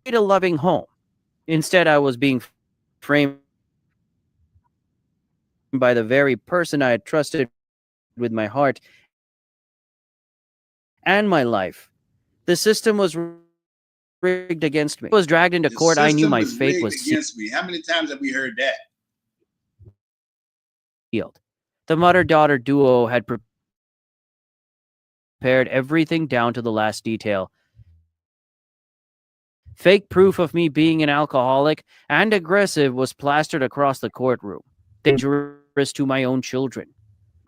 made a loving home. Instead, I was being framed by the very person I had trusted with my heart and my life. The system was rigged against me. I was dragged into court. I knew my fate was against me. How many times have we heard that? sealed. The mother-daughter duo had prepared everything down to the last detail. Fake proof of me being an alcoholic and aggressive was plastered across the courtroom. Dangerous to my own children.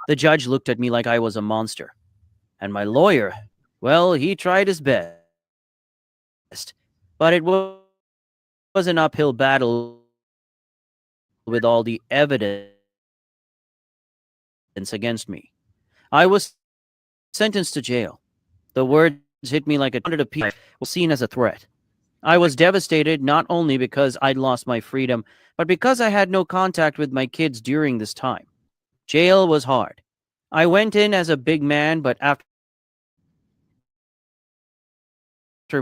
The judge looked at me like I was a monster. And my lawyer, well, he tried his best. But it was an uphill battle with all the evidence against me. I was sentenced to jail. The words hit me like a ton of piece, was seen as a threat. I was devastated not only because I'd lost my freedom, but because I had no contact with my kids during this time. Jail was hard. I went in as a big man, but after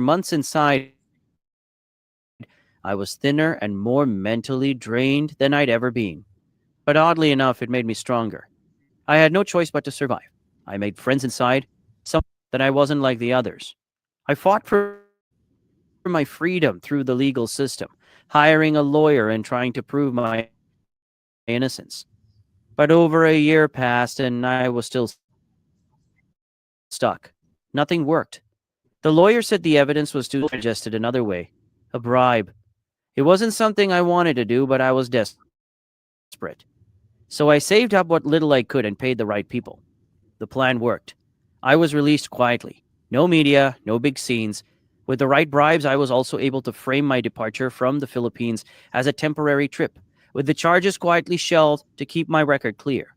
months inside, I was thinner and more mentally drained than I'd ever been. But oddly enough, it made me stronger. I had no choice but to survive. I made friends inside, some that I wasn't like the others. I fought for my freedom through the legal system, hiring a lawyer and trying to prove my innocence. But over a year passed and I was still stuck. Nothing worked. The lawyer said the evidence was too suggested another way, a bribe. It wasn't something I wanted to do, but I was desperate. So I saved up what little I could and paid the right people. The plan worked. I was released quietly. No media, no big scenes. With the right bribes, I was also able to frame my departure from the Philippines as a temporary trip, with the charges quietly shelved to keep my record clear.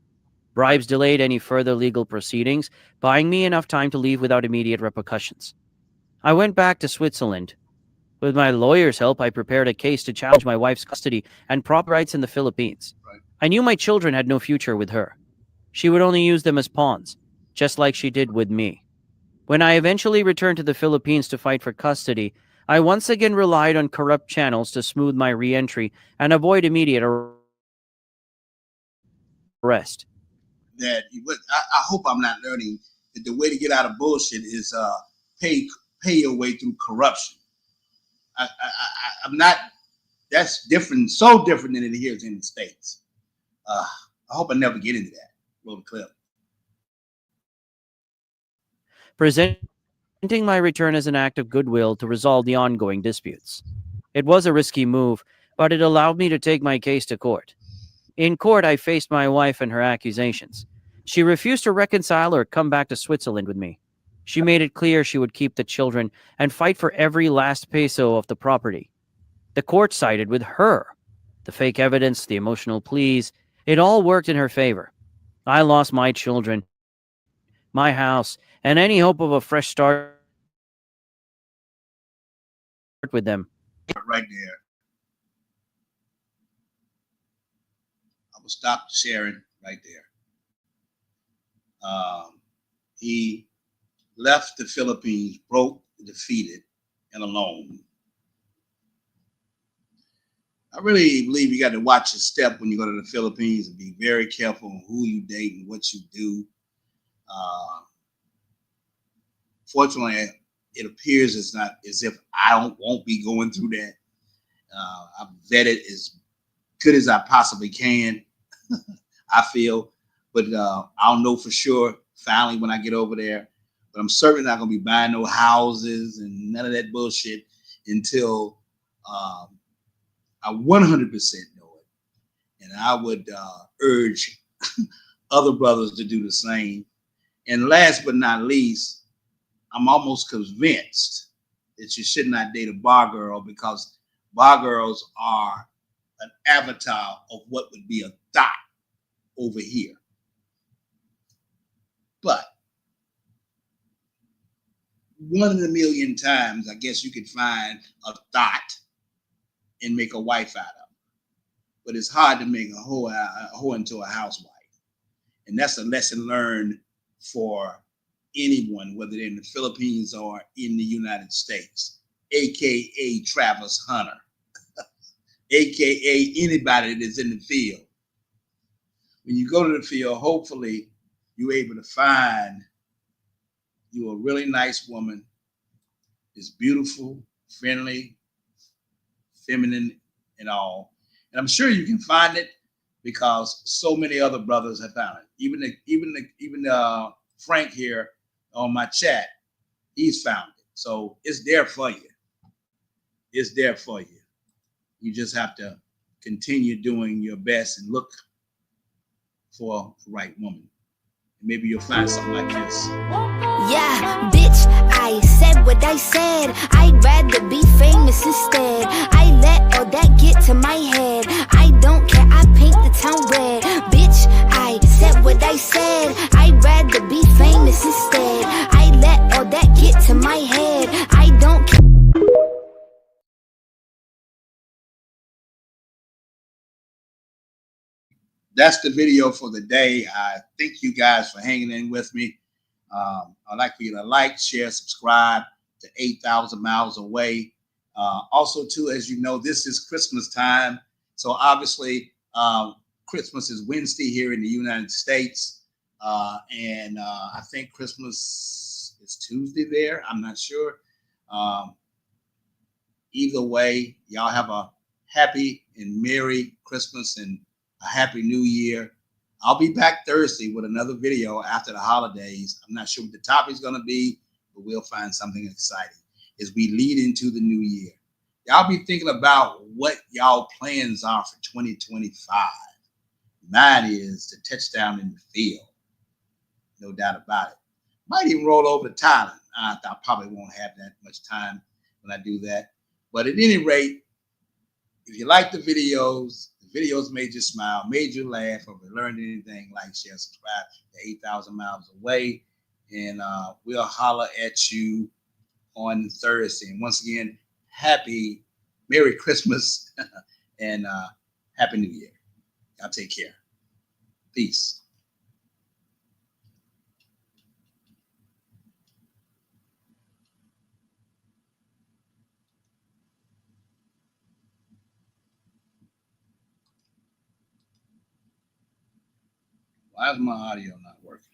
Bribes delayed any further legal proceedings, buying me enough time to leave without immediate repercussions. I went back to Switzerland. With my lawyer's help, I prepared a case to challenge my wife's custody and property rights in the Philippines. I knew my children had no future with her. She would only use them as pawns, just like she did with me. When I eventually returned to the Philippines to fight for custody, I once again relied on corrupt channels to smooth my re-entry and avoid immediate arrest. That I hope I'm not learning that the way to get out of bullshit is pay your way through corruption. I'm not. That's different, so different than it is in the States. I hope I never get into that. Roll the clip. Presenting my return as an act of goodwill to resolve the ongoing disputes. It was a risky move, but it allowed me to take my case to court. In court, I faced my wife and her accusations. She refused to reconcile or come back to Switzerland with me. She made it clear she would keep the children and fight for every last peso of the property. The court sided with her. The fake evidence, the emotional pleas, it all worked in her favor. I lost my children, my house, and any hope of a fresh start with them. Right there. will stop sharing right there. He left the Philippines broke, defeated, and alone. I really believe you got to watch your step when you go to the Philippines and be very careful on who you date and what you do. Fortunately, it appears it's not as if I won't be going through that. I've vetted as good as I possibly can, I feel, but I'll know for sure finally when I get over there. But I'm certainly not going to be buying no houses and none of that bullshit until I 100% know it. And I would urge other brothers to do the same. And last but not least, I'm almost convinced that you should not date a bar girl because bar girls are an avatar of what would be a thought over here. But 1 in a million times, I guess you could find a thought and make a wife out of. But it's hard to make a hoe into a housewife. And that's a lesson learned for anyone, whether they're in the Philippines or in the United States, AKA Travis Hunter, AKA anybody that's in the field. When you go to the field, hopefully you're able to find you a really nice woman, is beautiful, friendly, feminine, and all. And I'm sure you can find it because so many other brothers have found it. Even Frank here on my chat, he's found it. So it's there for you. It's there for you. You just have to continue doing your best and look for the right woman. Maybe you'll find something like this. Yeah, bitch, I said what I said. I'd rather be famous instead. I let all that get to my head. I don't care, I paint the town red. Bitch, I said what I said. I'd rather be famous instead. I let all that get to my head. I don't care. That's the video for the day. I thank you guys for hanging in with me. I'd like for you to like, share, subscribe to 8,000 Miles Away. Also, too, as you know, this is Christmas time. So obviously, Christmas is Wednesday here in the United States. And I think Christmas is Tuesday there. I'm not sure. Either way, y'all have a happy and Merry Christmas and a Happy New Year. I'll be back Thursday with another video after the holidays. I'm not sure what the topic's going to be, but we'll find something exciting as we lead into the new year. Y'all be thinking about what y'all plans are for 2025. Mine is to touch down in the field. No doubt about it. Might even roll over to Thailand. I probably won't have that much time when I do that. But at any rate, if you like the videos made you smile, made you laugh, or if you learned anything, like, share, subscribe to 8,000 Miles Away. And we'll holler at you on Thursday. And once again, Merry Christmas and Happy New Year. Y'all take care. Peace. Why is my audio not working?